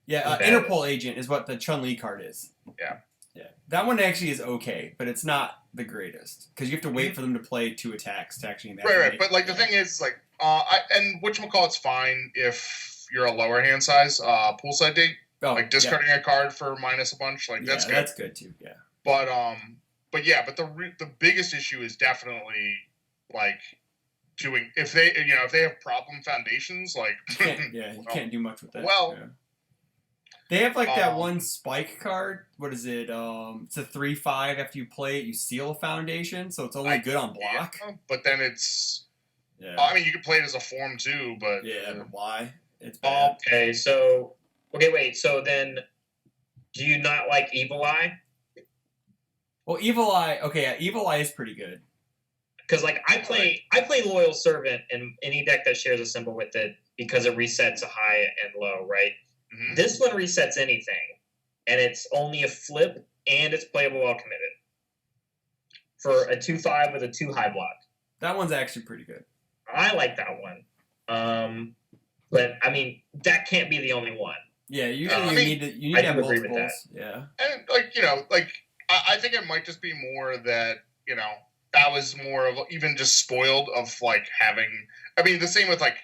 Yeah, Bad. Interpol agent is what the Chun-Li card is. Yeah. Yeah. That one actually is okay, but it's not the greatest because you have to wait for them to play 2 attacks to actually Right, right. But like the thing is, like, and whatchamacallit's fine if you're a lower hand size poolside date. Like discarding a card for minus a bunch, like that's good. That's good too. Yeah. But the biggest issue is definitely like doing if they have problem foundations, like you can't do much with that. Well, yeah. They have like that one spike card. What is it? It's a 3/5. After you play it, you seal a foundation, so it's only good on block. Yeah, but then it's. Yeah. I mean, you can play it as a form too, but but why? It's bad. Okay, wait. So then, do you not like Evil Eye? Well, Evil Eye. Okay, yeah, Evil Eye is pretty good. Because like I play Loyal Servant in any deck that shares a symbol with it because it resets a high and low, right? Mm-hmm. This one resets anything, and it's only a flip, and it's playable while committed. For a 2/5 with a 2 high block. That one's actually pretty good. I like that one. But I mean, that can't be the only one. Yeah, usually you need to have multiples. Agree with that. Yeah. And I think it might just be more that, that was more of even just spoiled of like having, I mean, the same with like,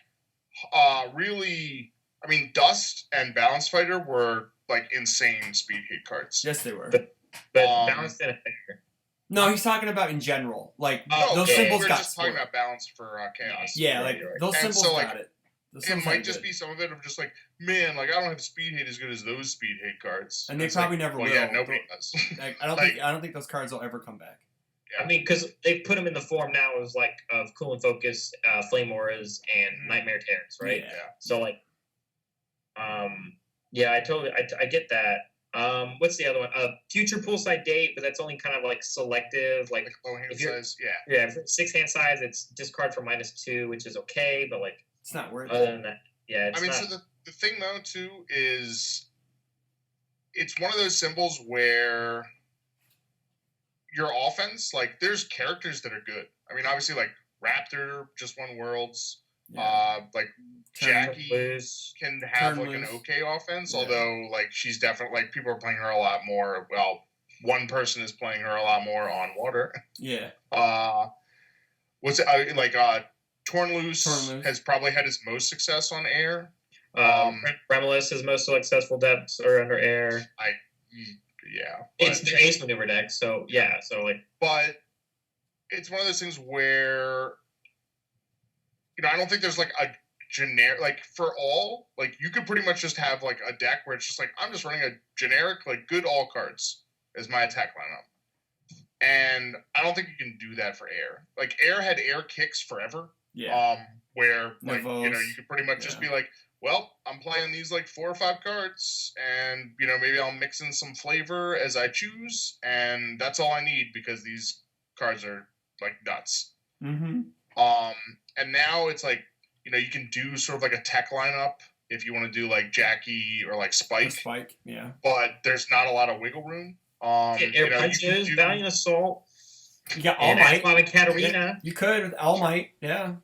Dust and Balance Fighter were like insane speed hate cards. Yes, they were. But Balance didn't figure. No, he's talking about in general. Like, those symbols got just talking about Balance for Chaos. Yeah, like, those symbols got it. It might just be some of it of just like, man, like I don't have speed hate as good as those speed hate cards. And they probably never will. Yeah, nobody does. Like, I don't think those cards will ever come back. Yeah. I mean, because they put them in the form now of like of Cool and Focus, Flame Auras, and Nightmare Terrors, right? Yeah. So like, I get that. What's the other one? Future Poolside Date, but that's only kind of like selective. Like low hand size, yeah. 6 hand size, it's discard for -2, which is okay, but like it's not worth it. Other than that, yeah. So the thing though too is it's one of those symbols where your offense, like there's characters that are good. I mean, obviously like Raptor just won Worlds. Yeah. Like Jackie can have like an okay offense, although like she's definitely like people are playing her a lot more. Well, one person is playing her a lot more on water. Yeah. Torn Loose has probably had his most success on air. Remelis, his most successful decks are under air. It's the ace maneuver deck, so yeah. So like, but it's one of those things where I don't think there's like a generic like for all like you could pretty much just have like a deck where it's just like I'm just running a generic like good all cards as my attack lineup, and I don't think you can do that for air. Like air had air kicks forever. Yeah. Where like you could pretty much just be like, well, I'm playing these like 4 or 5 cards, and maybe I'll mix in some flavor as I choose, and that's all I need because these cards are like nuts. Mm-hmm. And now it's like you can do sort of like a tech lineup if you want to do like Jackie or like Spike. Spike, yeah. But there's not a lot of wiggle room. Air Punches, Valiant Assault. You got All Might. Katarina. Yeah, you could with All Might, yeah.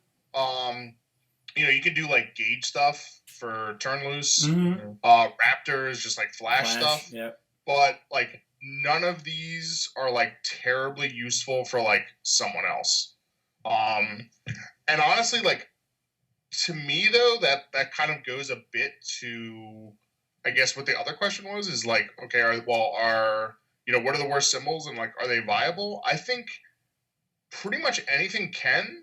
You could do like Gauge stuff for Turn Loose. Mm-hmm. Raptor is just like flash stuff. Yeah. But like none of these are like terribly useful for like someone else. And honestly, like to me though, that kind of goes a bit to I guess what the other question was is like, okay, what are the worst symbols and like are they viable? I think pretty much anything can.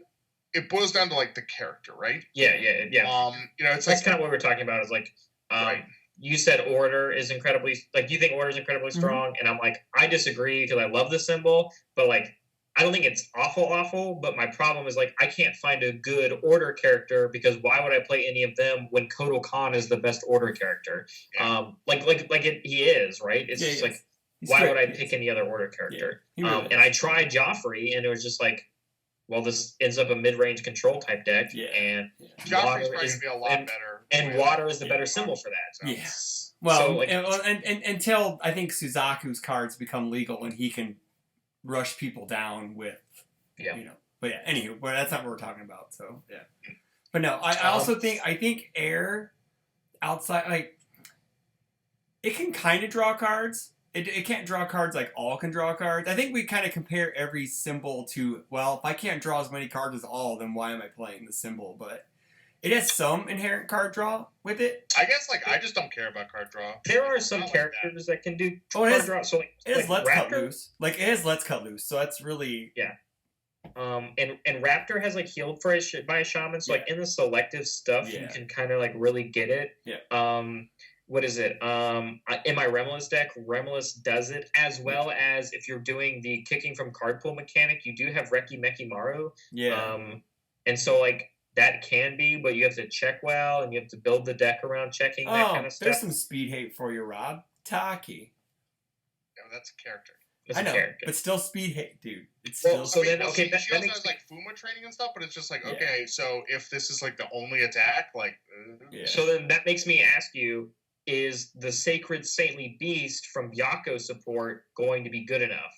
It boils down to like the character, right? Yeah. It's that's kind of what we're talking about. Is like, right. You said Order is incredibly like you think Order is incredibly strong, and I'm like I disagree because I love the symbol, but like I don't think it's awful. But my problem is like I can't find a good Order character because why would I play any of them when Kotal Khan is the best Order character? Yeah. He is right. It's just like why would I pick any other Order character? Yeah, and I tried Joffrey, and it was just like. Well, this ends up a mid-range control type deck, and Joffrey's probably gonna be a lot better. And water is the better symbol for that. So. Yes. Well, and until I think Suzaku's cards become legal and he can rush people down with, But yeah, anyway, but that's not what we're talking about. So yeah. But no, I also think air outside like it can kind of draw cards. It can't draw cards like all can draw cards. I think we kind of compare every symbol to, well, if I can't draw as many cards as all, then why am I playing the symbol? But it has some inherent card draw with it. I guess like I just don't care about card draw. There are some Not like characters that can do it card has, draw. So it has Let's Cut Raptor, Loose. Like, it has Let's Cut Loose, so that's really... and Raptor has like healed for by a shaman. So like in the selective stuff, you can kind of like really get it. Yeah. What is it? In my Remulus deck, Remulus does it, as well as if you're doing the kicking from card pool mechanic, you do have Reki Meki Maru. Yeah. And so like that can be, but you have to check well, and you have to build the deck around checking that kind of stuff. There's some speed hate for you, Rob. Taki. Yeah, that's a character. It's I know, a character. but still speed hate, dude. It's Well, still... so then, okay, she that also makes has like Fuma training and stuff, but it's just like, okay, so if this is like the only attack, like... So then that makes me ask you, is the Sacred Saintly Beast from Byakko support going to be good enough?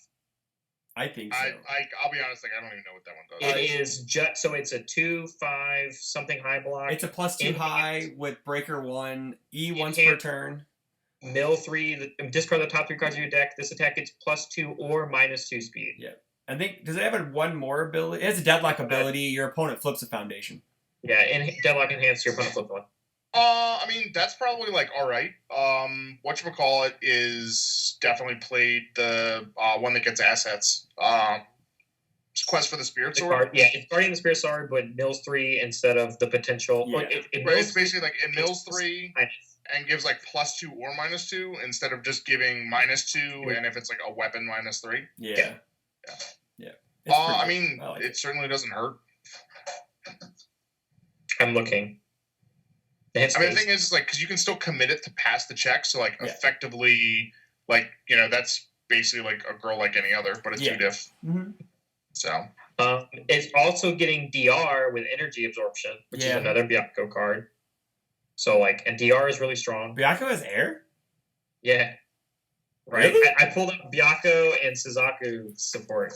I think so. I'll be honest, like I don't even know what that one does. It is just so it's a 2/5 something high block. It's a +2 high with Breaker 1, E once per turn. Mill 3, discard the top 3 cards of your deck. This attack gets +2 or -2 speed. Yeah. I think, does it have one more ability? It has a Deadlock ability. Your opponent flips a foundation. Yeah, and Deadlock Enhanced, your opponent flips one. I mean, that's probably like all right. Whatchamacallit is definitely played the one that gets assets. Quest for the Spirit Sword. It's guarding the Spirit Sword, but mills 3 instead of the potential. Yeah. It's basically like it mills 3 and gives like +2 or -2 instead of just giving -2, and if it's like a weapon -3. Yeah. I mean, like it certainly doesn't hurt. I'm looking. I mean, the thing is like, because you can still commit it to pass the check, so like effectively, like, you know, that's basically like a girl like any other, but it's 2 diff. Mm-hmm. So it's also getting DR with energy absorption, which is another Byakko card. So like, and DR is really strong. Byakko has air? Yeah. Right. Really? I pulled up Byakko and Suzaku support.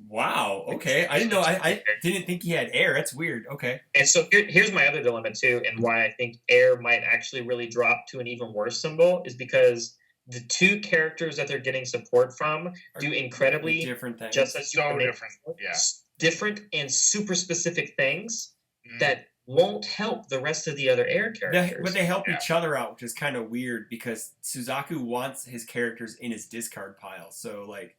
Wow. Okay. I didn't know. I didn't think he had air. That's weird. Okay. And so here's my other dilemma too, and why I think air might actually really drop to an even worse symbol is because the 2 characters that they're getting support from do incredibly different things. Just as you different. Yeah. Different and super specific things that won't help the rest of the other air characters. But they help each other out, which is kind of weird because Suzaku wants his characters in his discard pile. So, like,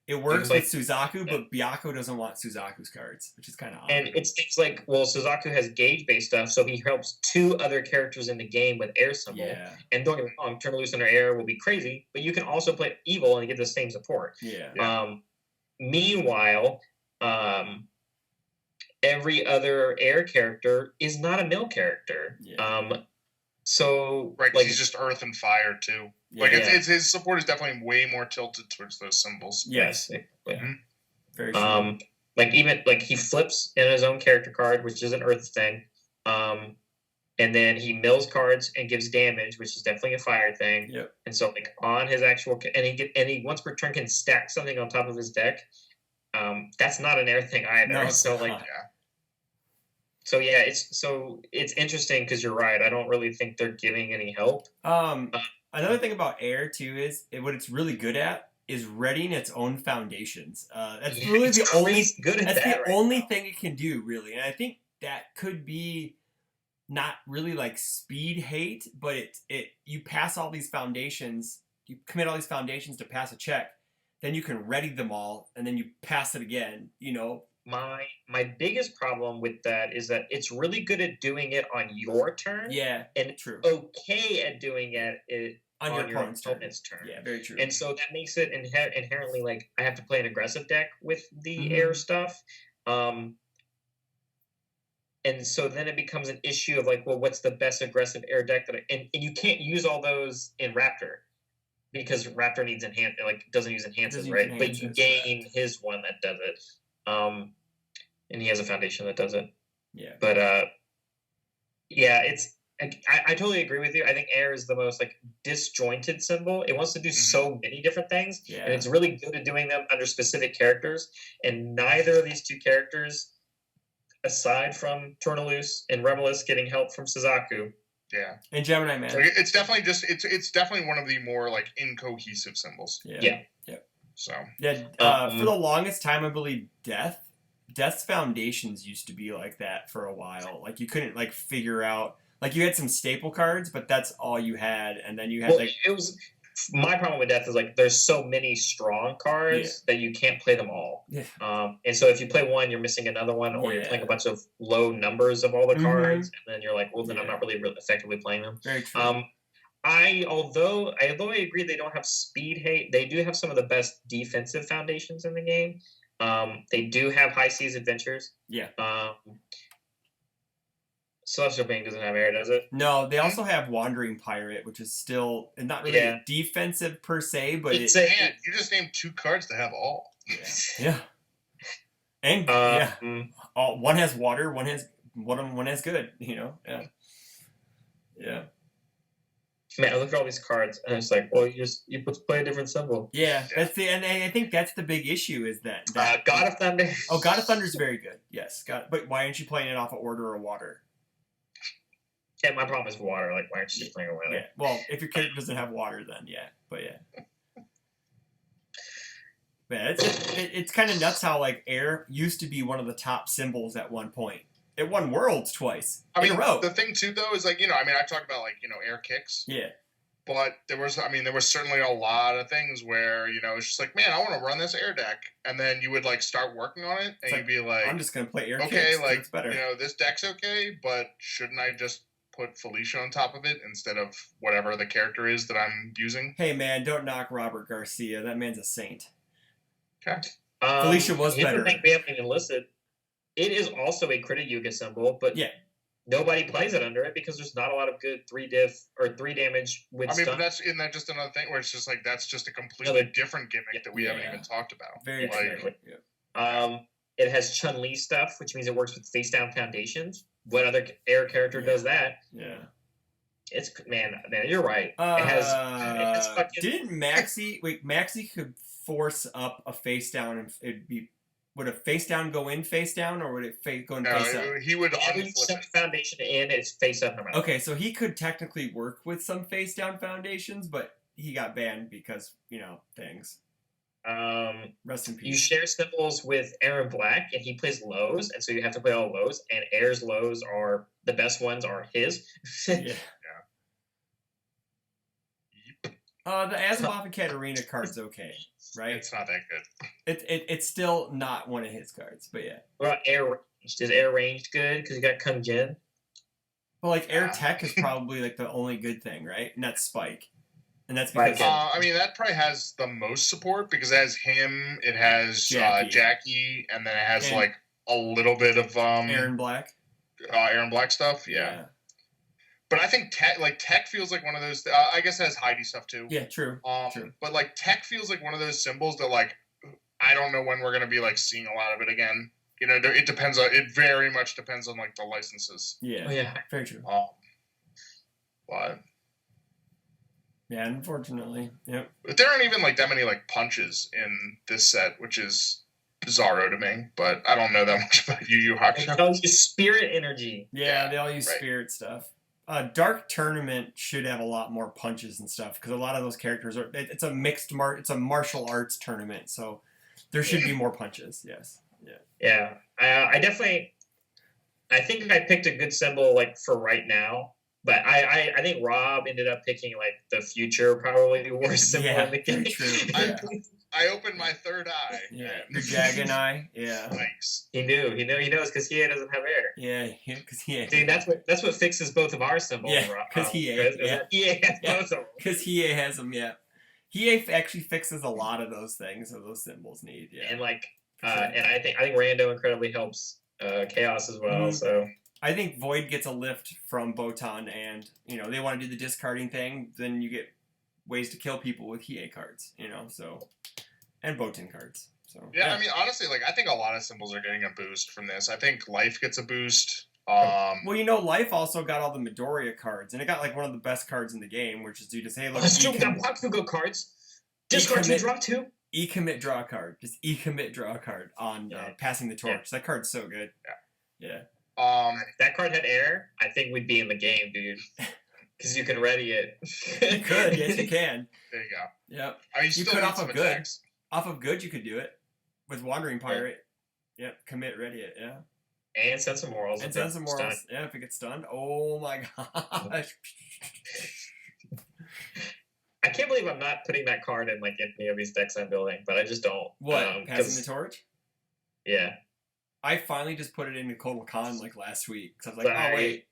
it works with Suzaku, but Byakko doesn't want Suzaku's cards, which is kind of odd. And it's like, well, Suzaku has gauge-based stuff, so he helps 2 other characters in the game with air symbol. Yeah. And don't get me wrong, Turn Loose under air will be crazy, but you can also play evil and get the same support. Yeah. Meanwhile, every other air character is not a mill character. Yeah. So right, like he's just earth and fire too. Yeah. Like it's his support is definitely way more tilted towards those symbols. Yes. Very true. Like even like he flips in his own character card, which is an earth thing. And then he mills cards and gives damage, which is definitely a fire thing. Yep. And so like on his actual and he once per turn can stack something on top of his deck. That's not an air thing either. No, so like So yeah, it's interesting because you're right. I don't really think they're giving any help. Another thing about air too is what it's really good at is readying its own foundations. That's really the only thing it can do, really. And I think that could be not really like speed hate, but it you pass all these foundations, you commit all these foundations to pass a check, then you can ready them all, and then you pass it again. You know. My biggest problem with that is that it's really good at doing it on your turn. Yeah, and true. Okay at doing it on your opponent's turn. Yeah, very true. And so that makes it inherently like I have to play an aggressive deck with the air stuff. And so then it becomes an issue of like, well, what's the best aggressive air deck and you can't use all those in Raptor because Raptor needs doesn't use enhances, right? But you gain his one that does it. And he has a foundation that does it. Yeah. But I totally agree with you. I think air is the most like disjointed symbol. It wants to do so many different things, and it's really good at doing them under specific characters. And neither of these 2 characters, aside from Tornaloose and Remulus getting help from Suzaku, Yeah. And Gemini Man. So it's definitely it's definitely one of the more like incohesive symbols. Yeah. So for the longest time, I believe Death's foundations used to be like that for a while. Like you couldn't like figure out, like you had some staple cards, but that's all you had, and then you had like it was. My problem with Death is like there's so many strong cards that you can't play them all. Yeah. And so if you play one, you're missing another one, or you're playing a bunch of low numbers of all the cards, and then you're like, well, then I'm not really effectively playing them. Very true. Although I agree they don't have speed hate, they do have some of the best defensive foundations in the game. They do have high seas adventures. Yeah. Celestial Being doesn't have air, does it? No, they also have Wandering Pirate, which is still not really defensive per se, but you just named 2 cards that have all. Yeah. And one has water, one has good. You know. Yeah. Yeah. Man, I look at all these cards and it's like, well, you play a different symbol. Yeah, and I think that's the big issue is that God of Thunder. Oh, God of Thunder is very good. Yes, but why aren't you playing it off of Order or Water? Yeah, my problem is water. Like, why aren't you just playing water? Yeah, well, if your character doesn't have water, then but it's kind of nuts how like air used to be one of the top symbols at one point. It won Worlds twice in a row. The thing too, though, is like I talked about like air kicks. Yeah. But there was certainly a lot of things where it's just like, man, I want to run this air deck, and then you would like start working on it, and you'd be like, I'm just gonna play air kicks. Okay, like it's better. This deck's okay, but shouldn't I just put Felicia on top of it instead of whatever the character is that I'm using? Hey man, don't knock Robert Garcia. That man's a saint. Okay. Felicia was better. The thing we haven't even listed. It is also a Krita Yuga symbol, but nobody plays it under it because there's not a lot of good 3 damage with but isn't that just another thing where it's just like that's just a completely different gimmick that we haven't even talked about. Very true. It has Chun-Li stuff, which means it works with face down foundations. What other air character does that? Yeah. It's man, you're right. It has fucking... Didn't Maxi could force up a face down and it'd be. Would a face down go in face down, or would it go in face up? He would unflip foundation in. It's face up. Okay, so he could technically work with some face down foundations, but he got banned because things. Rest in peace. You share symbols with Aaron Black, and he plays lows, and so you have to play all lows. And Air's lows are the best ones are his. Yeah. The Asimov and Katarina card's okay, right? It's not that good. It's still not one of his cards, but yeah. What about Air Ranged? Is Air Ranged good? Because you got Kung Jin. Well, like Air Tech is probably like the only good thing, right? And that's Spike. And that's because... that probably has the most support because it has him, it has Jackie, and then it has like a little bit of... Aaron Black. Aaron Black stuff, yeah. But I think Tech feels like one of those. I guess it has Heidi stuff too. Yeah, true. True. But like Tech feels like one of those symbols that like I don't know when we're gonna be like seeing a lot of it again. It depends on. It very much depends on like the licenses. Yeah. Very true. But yeah, unfortunately, yep. But there aren't even like that many like punches in this set, which is bizarro to me. But I don't know that much about Yu Yu Hakusho. They all use spirit energy. Yeah, they all use spirit stuff. Dark Tournament should have a lot more punches and stuff because a lot of those characters are. It's a it's a martial arts tournament, so there should be more punches. Yes. Yeah. I definitely. I think I picked a good symbol like for right now, but I think Rob ended up picking like the future probably the worst symbol in the game. True. I opened my third eye. Yeah, the dragon eye. Yeah. Thanks. He knows because Hiei doesn't have air. Yeah, because Hiei. See, that's what fixes both of our symbols. Yeah, because Hiei. Hiei has both of them. Because Hiei has them. Yeah. Hiei actually fixes a lot of those things that those symbols need. Yeah. And like, and I think Rando incredibly helps Chaos as well. Mm-hmm. So I think Void gets a lift from Botan, and they want to do the discarding thing. Then you get ways to kill people with Hiei cards. So. And Botan cards. So yeah, I mean, honestly, like I think a lot of symbols are getting a boost from this. I think Life gets a boost. Well, Life also got all the Midoriya cards, and it got like one of the best cards in the game, which is you just look. Let's do that Bakugo cards. Discard 2, draw 2. E-commit draw a card. Just e-commit draw a card on passing the torch. That card's so good. Yeah. If that card had air, I think we'd be in the game, dude. Because you can ready it. You could, yes, you can. There you go. Yep. I mean, you You still could need off some of good. attacks. Off of good, you could do it with Wandering Pirate. Yep. Commit, ready it. Yeah. And Sense of Morals. And Sense of Morals. Yeah, if it gets stunned. Oh my gosh. I can't believe I'm not putting that card in like any of these decks I'm building, but I just don't. What? Passing the torch? Yeah. I finally just put it into Kotal Khan like last week. Because I was like, Sorry. oh, wait.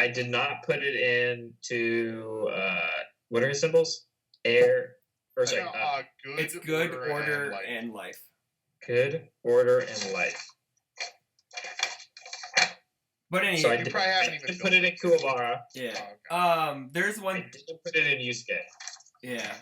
I did not put it into what are his symbols? Air. Or sorry, Good, it's good, order, and life. Good, order, and life. But anyway, So I you did, probably haven't I even did put it in Kuwabara. yeah. Oh, okay. There's I one. didn't put it in Yusuke. Yeah.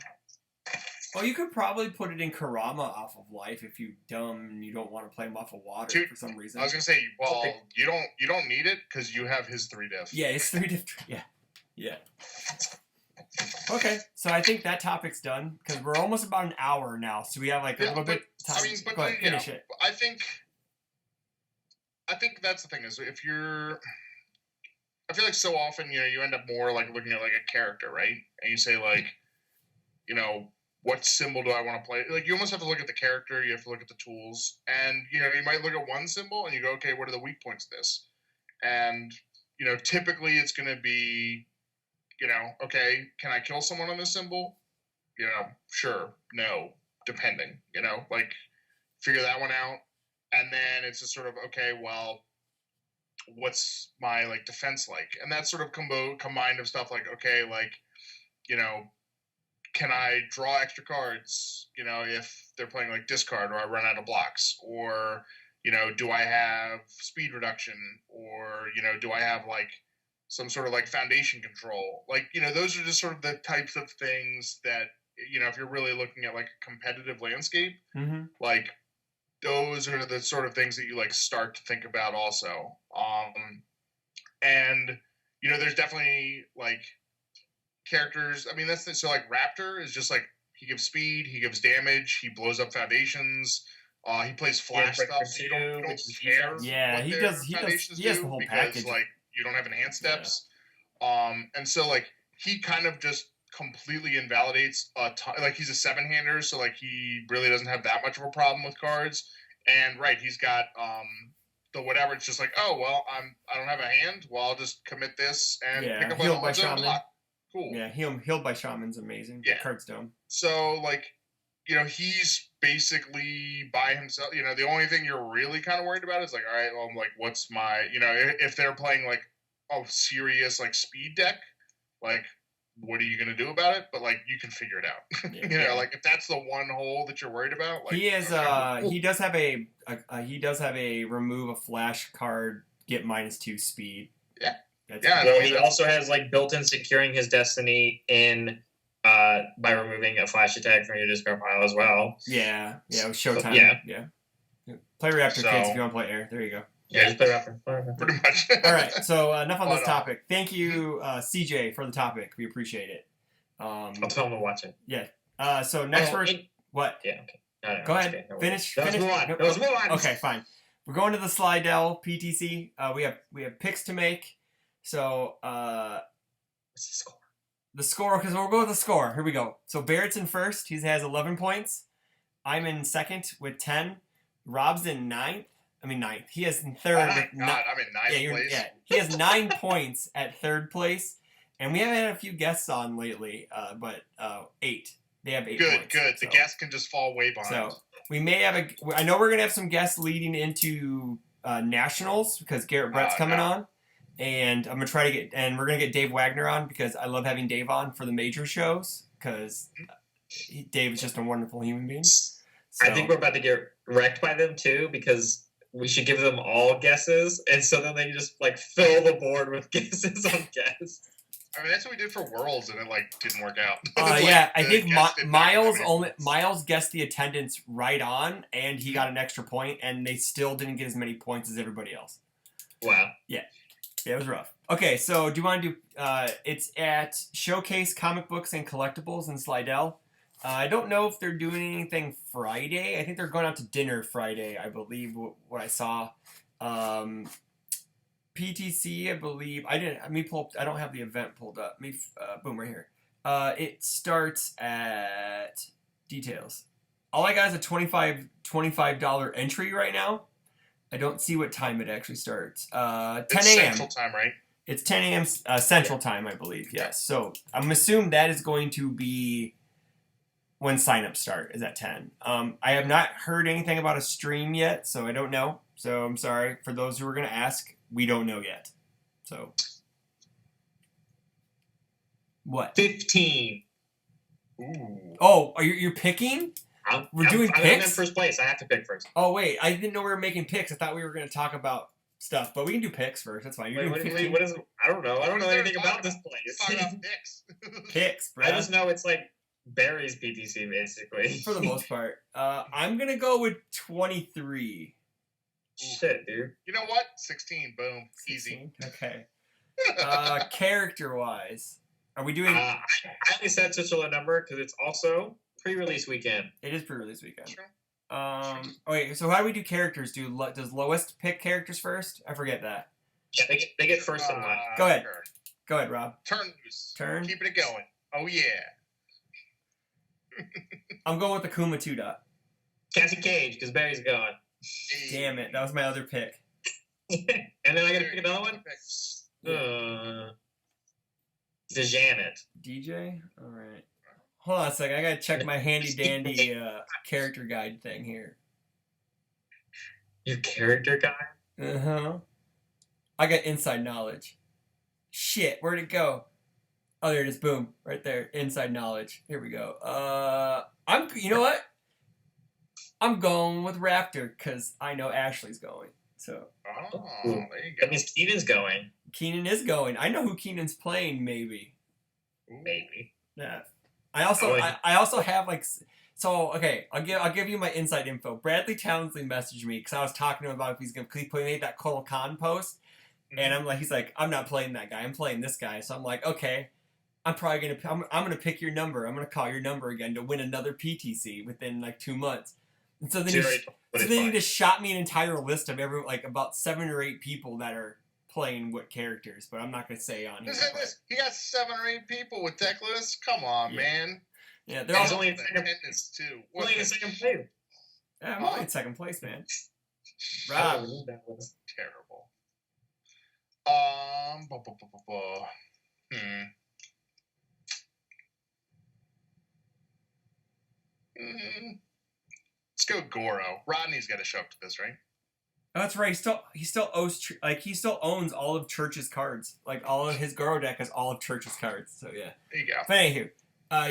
Oh, you could probably put it in Karama off of life if you dumb and you don't want to play him off of water Dude, for some reason. I was gonna say, well, you don't need it because you have his 3 diff. Yeah, it's 3 different. Yeah. Yeah. Okay, so I think that topic's done because we're almost about an hour now, so we have like a Yeah, little bit but, time. I mean, but Go ahead, finish it. I think that's the thing is if you're, I feel like so often you end up more like looking at like a character, right? And you say like, what symbol do I want to play? Like you almost have to look at the character, you have to look at the tools, and you might look at one symbol and you go, okay, what are the weak points of this? And typically it's going to be, okay, can I kill someone on this symbol? Sure, no, depending. Like figure that one out, and then it's just sort of okay, well, what's my like defense like? And that's sort of combined of stuff like okay, like can I draw extra cards? If they're playing like discard or I run out of blocks, or do I have speed reduction, or do I have like some sort of like foundation control? Like those are just sort of the types of things that if you're really looking at like a competitive landscape, Mm-hmm. like those are the sort of things that you like start to think about also. And there's definitely like characters. I mean, so like Raptor is just like he gives speed, he gives damage, he blows up foundations. He plays flash stuff, so you don't care. Yeah, what he their does. He foundations has do the whole because package. like you don't have enhanced steps. And so like he kind of just completely invalidates a ton. Like he's a 7-hander, so like he really doesn't have that much of a problem with cards. And right, he's got the whatever. It's just like, oh well, I don't have a hand. Well, I'll just commit this and pick up healed by a shaman. block. Cool. Yeah, healed by shaman's amazing. Yeah, card's dumb. So like, he's basically by himself. The only thing you're really kind of worried about is like, all right, well, I'm like, what's my, if they're playing like a serious like speed deck, like, what are you gonna do about it? But like, you can figure it out. Yeah. Like if that's the one hole that you're worried about, like he is. He does have a remove a flash card, get -2 speed. Yeah. Well, he also has like built-in securing his destiny in by removing a flash attack from your discard pile as well. Yeah, with Showtime. Yeah. Play Raptor, kids, if you want to play Air. There you go. Yeah, just play Raptor. Pretty much. All right, so enough on this topic. Thank you, CJ, for the topic. We appreciate it. I'll tell him to watch it. Yeah. So next what? Yeah. Okay. Go ahead. Okay, Finish. Let's move on. Let's move on. Okay, fine. We're going to the Slidell PTC. We have picks to make. So What's the score? The score, because we'll go with the score. Here we go. So Barrett's in first. He has 11 points. I'm in second with 10. Rob's in ninth. He has in third. I'm in ninth place. Yeah, he has 9 points at third place. And we haven't had a few guests on lately, but 8. They have 8 points. Good. The guests can just fall way behind. So we may have I know we're going to have some guests leading into nationals because Garrett Brett's coming on. And I'm gonna try to we're gonna get Dave Wagner on because I love having Dave on for the major shows because Dave is just a wonderful human being. So, I think we're about to get wrecked by them too because we should give them all guesses, and so then they just like fill the board with guesses on guests. I mean, that's what we did for Worlds, and it like didn't work out. I think Miles guessed the attendance right on, and he got an extra point, and they still didn't get as many points as everybody else. Wow. Yeah. Yeah, it was rough. Okay, so do you want to do... it's at Showcase Comic Books and Collectibles in Slidell. I don't know if they're doing anything Friday. I think they're going out to dinner Friday, I believe, what I saw. PTC, I believe. I didn't. Let me pull up. I don't have the event pulled up. Boom, right here. It starts at details. All I got is a $25 entry right now. I don't see what time it actually starts. 10 a.m. It's Central Time, right? It's 10 a.m. Central Time, I believe. Yes. So I'm assuming that is going to be when signups start. Is at 10. I have not heard anything about a stream yet, so I don't know. So I'm sorry for those who are going to ask. We don't know yet. So what? 15. Ooh. Oh, you're picking? We're doing I'm picks? in first place. I have to pick first. Oh wait, I didn't know we were making picks. I thought we were going to talk about stuff, but we can do picks first. That's fine. You're doing 15 what is? I don't know. I don't know anything about this Talk place. about picks. picks, bro. I just know it's like Barry's PTC basically. For the most part. I'm going to go with 23. Shit, dude. You know what? 16. Boom. Easy. 16? Okay. Character-wise, are we doing... I only said such a low number because it's also pre-release weekend. It is pre-release weekend. Sure. Wait, so how do we do characters? Does Lowest pick characters first? I forget that. Yeah, they get first in line. Go ahead. Sure. Go ahead, Rob. Turn loose. Turn. Keeping it going. Oh, yeah. I'm going with the Kuma 2 dot. Cassie Cage because Barry's gone. Hey. Damn it, that was my other pick. And then I gotta pick another one? The Janet. DJ? Alright. Hold on a second, I gotta check my handy dandy character guide thing here. Your character guy? Uh-huh. I got inside knowledge. Shit, where'd it go? Oh, there it is. Boom. Right there. Inside knowledge. Here we go. You know what? I'm going with Raptor because I know Ashley's going. So. Oh, there you go. That means Keenan's going. Keenan is going. I know who Keenan's playing, maybe. Maybe. Yeah. I also have like, so okay. I'll give you my inside info. Bradley Townsley messaged me because I was talking to him about if he made that Cole Khan post, and I'm like, he's like, I'm not playing that guy. I'm playing this guy. So I'm like, okay. I'm gonna pick your number. I'm gonna call your number again to win another PTC within like 2 months. And so then he just shot me an entire list of about 7 or 8 people that are playing what characters, but I'm not gonna say on here. He got 7 or 8 people with deck lists. Come on, man. Yeah, they're all only in attendance too. Only in second place. Yeah, I'm only in second place, man. Rob, That was terrible. Let's go Goro. Rodney's got to show up to this, right? oh, that's right. He still owns all of Church's cards. Like all of his Goro deck has all of Church's cards. So yeah. There you go. But anywho,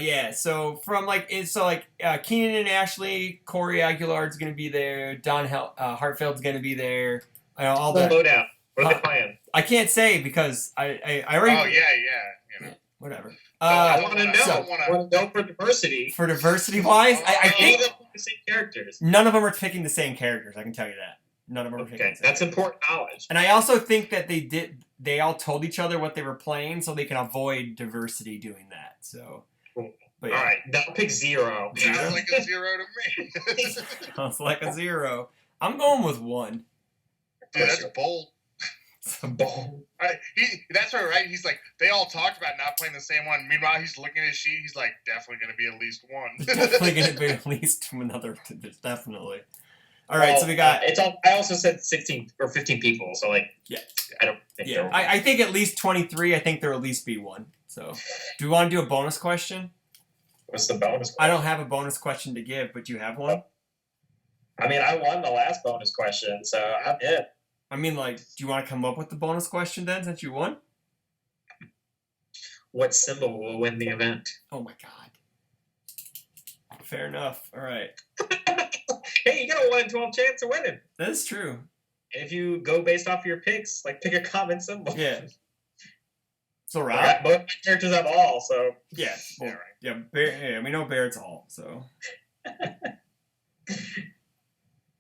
yeah. So from Keenan and Ashley, Corey Aguilar's gonna be there. Don Hartfeld's gonna be there. All that. Loadout. What are they playing? I can't say because I already. Oh yeah. You know. Whatever. I want to know. So- I want to know for diversity. For diversity wise, I All think of them the same characters. none of them are picking the same characters. I can tell you that. None of them are picking Okay, the same. that's important knowledge. And I also think that they all told each other what they were playing so they can avoid diversity doing that. So, Cool. but All right, that'll pick 0. Sounds like a 0 to me. sounds like a 0. I'm going with 1. Dude, that's bold. It's a ball. That's right. He's like, they all talked about not playing the same one. Meanwhile, he's looking at his sheet. He's like, definitely going to be at least 1. Definitely going to be at least another. Definitely. All right, so we got. It's all. I also said 16 or 15 people, so like. Yeah. I don't think. Yeah, I think at least 23. I think there'll at least be 1. So, do we want to do a bonus question? What's the bonus question? I don't have a bonus question to give, but you have one? I mean, I won the last bonus question, so I'm in. I mean, do you want to come up with the bonus question then, since you won? What symbol will win the event? Oh my god. Fair enough. All right. Hey, you got a 1 in 12 chance of winning. That is true. And if you go based off your picks, pick a common symbol. Yeah. So, Rob? I got both my characters have all, so. Yeah. Well, Yeah, yeah, we know Barrett's all, so. I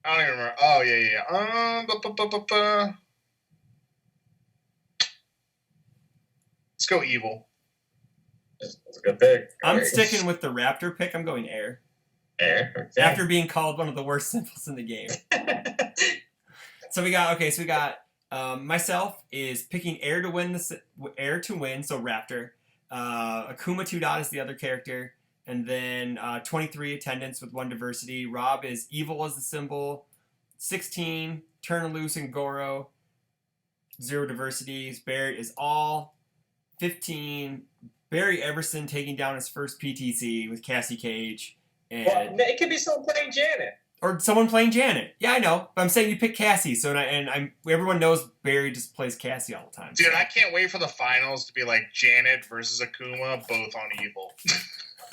don't even remember. Oh, yeah. Let's go evil. That's a good pick. I'm sticking with the Raptor pick. I'm going air. Air. Okay. After being called one of the worst symbols in the game. So we got Myself is picking Air to win, so Raptor. Akuma 2 Dot is the other character. And then 23 attendance with 1 diversity. Rob is Evil as the symbol. 16, Turn Loose and Goro. 0 diversities. Barrett is All. 15, Barry Everson taking down his first PTC with Cassie Cage. And it could be someone playing Janet. Or someone playing Janet. Yeah, I know. But I'm saying you pick Cassie. So everyone knows Barry just plays Cassie all the time. Dude, I can't wait for the finals to be like Janet versus Akuma, both on Evil.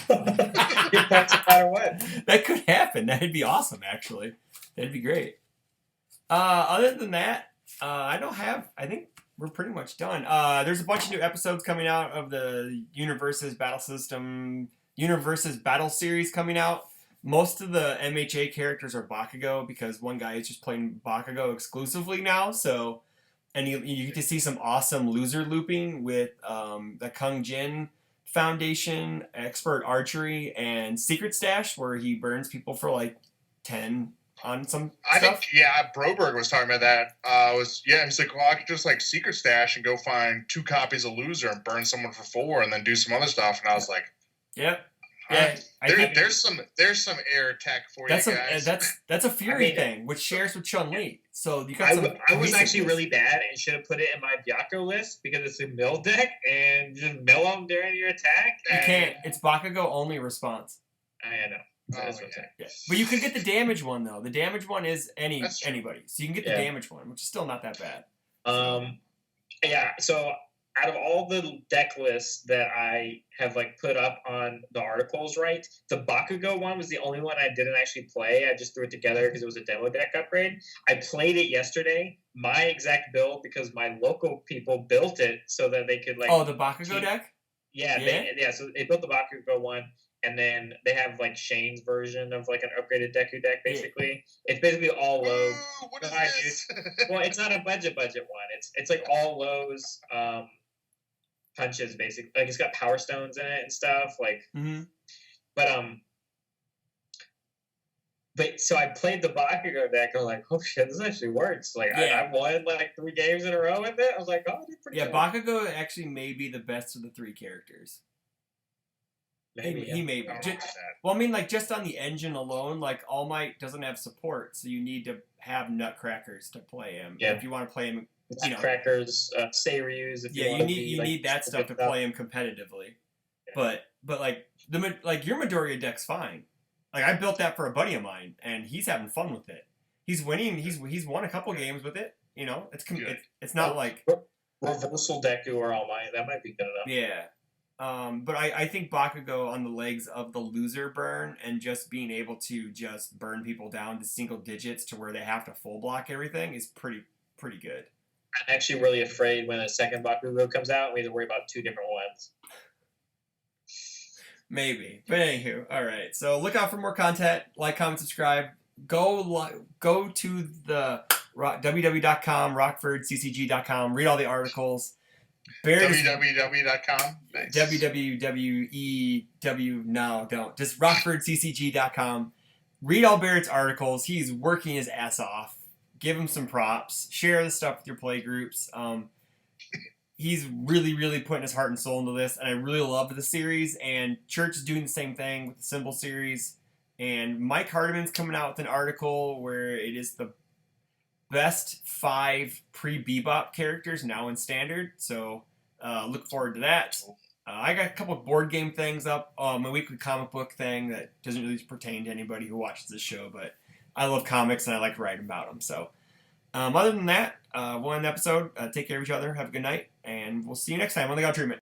That's no matter what. That could happen. That'd be awesome, actually. That'd be great. Other than that, I think we're pretty much done. There's a bunch of new episodes coming out of the Universes Battle series coming out. Most of the MHA characters are Bakugo because one guy is just playing Bakugo exclusively now. So, and you get to see some awesome loser looping with the Kung Jin Foundation, Expert Archery, and Secret Stash, where he burns people for like 10 on some stuff. Broberg was talking about that. He's like, well, I could just like Secret Stash and go find 2 copies of Loser and burn someone for 4 and then do some other stuff. And I was like, yep. Yeah, there's some air tech for you guys. That's a Fury thing, which shares with Chun-Li. So you got I was actually really bad and should have put it in my Byakko list because it's a mill deck and just mill them during your attack. You can't. It's Bakugo only response. I know. Yeah. But you can get the damage one though. The damage one is anybody, so you can get the damage one, which is still not that bad. So out of all the deck lists that I have like put up on the articles, right, the Bakugo one was the only one I didn't actually play. I just threw it together because it was a demo deck upgrade. I played it yesterday, my exact build, because my local people built it so that they could like. Oh, the Bakugo deck. Yeah. So they built the Bakugo one. And then they have like Shane's version of like an upgraded Deku deck. Basically, it's basically all low. What is this? Well, it's not a budget one. It's like all lows punches basically. Like it's got Power Stones in it and stuff. Like, but so I played the Bakugo deck. I was like, oh shit, this actually works. Like I won like 3 games in a row with it. I was like, oh, I did pretty good. Bakugo actually may be the best of the 3 characters. He may be. Well, I mean, like, just on the engine alone, like, All Might doesn't have support, so you need to have Nutcrackers to play him. Yeah. If you want to play him, Nutcrackers, Seiryus. You need that stuff to play him competitively. Yeah. But like your Midoriya deck's fine. Like, I built that for a buddy of mine, and he's having fun with it. He's winning. He's won a couple games with it. You know, it's not like Reversal Deku or All Might. That might be good enough. Yeah. But I think Bakugo on the legs of the loser burn and just being able to just burn people down to single digits to where they have to full block everything is pretty good. I'm actually really afraid when a second Bakugo comes out, we have to worry about 2 different ones. Maybe. But anywho, alright. So look out for more content. Like, comment, subscribe. Go to the www.com, rockfordccg.com. Read all the articles. www.com. Nice. No, don't. Just rockfordccg.com. Read all Barrett's articles. He's working his ass off. Give him some props. Share the stuff with your play groups. He's really, really putting his heart and soul into this, and I really love the series. And Church is doing the same thing with the Symbol series. And Mike Hardiman's coming out with an article where it is the best 5 pre-Bebop characters now in Standard, so look forward to that. I got a couple of board game things up, my weekly comic book thing that doesn't really pertain to anybody who watches this show, but I love comics and I like writing about them. So other than that, one episode. Take care of each other. Have a good night, and we'll see you next time on the Guile Treatment.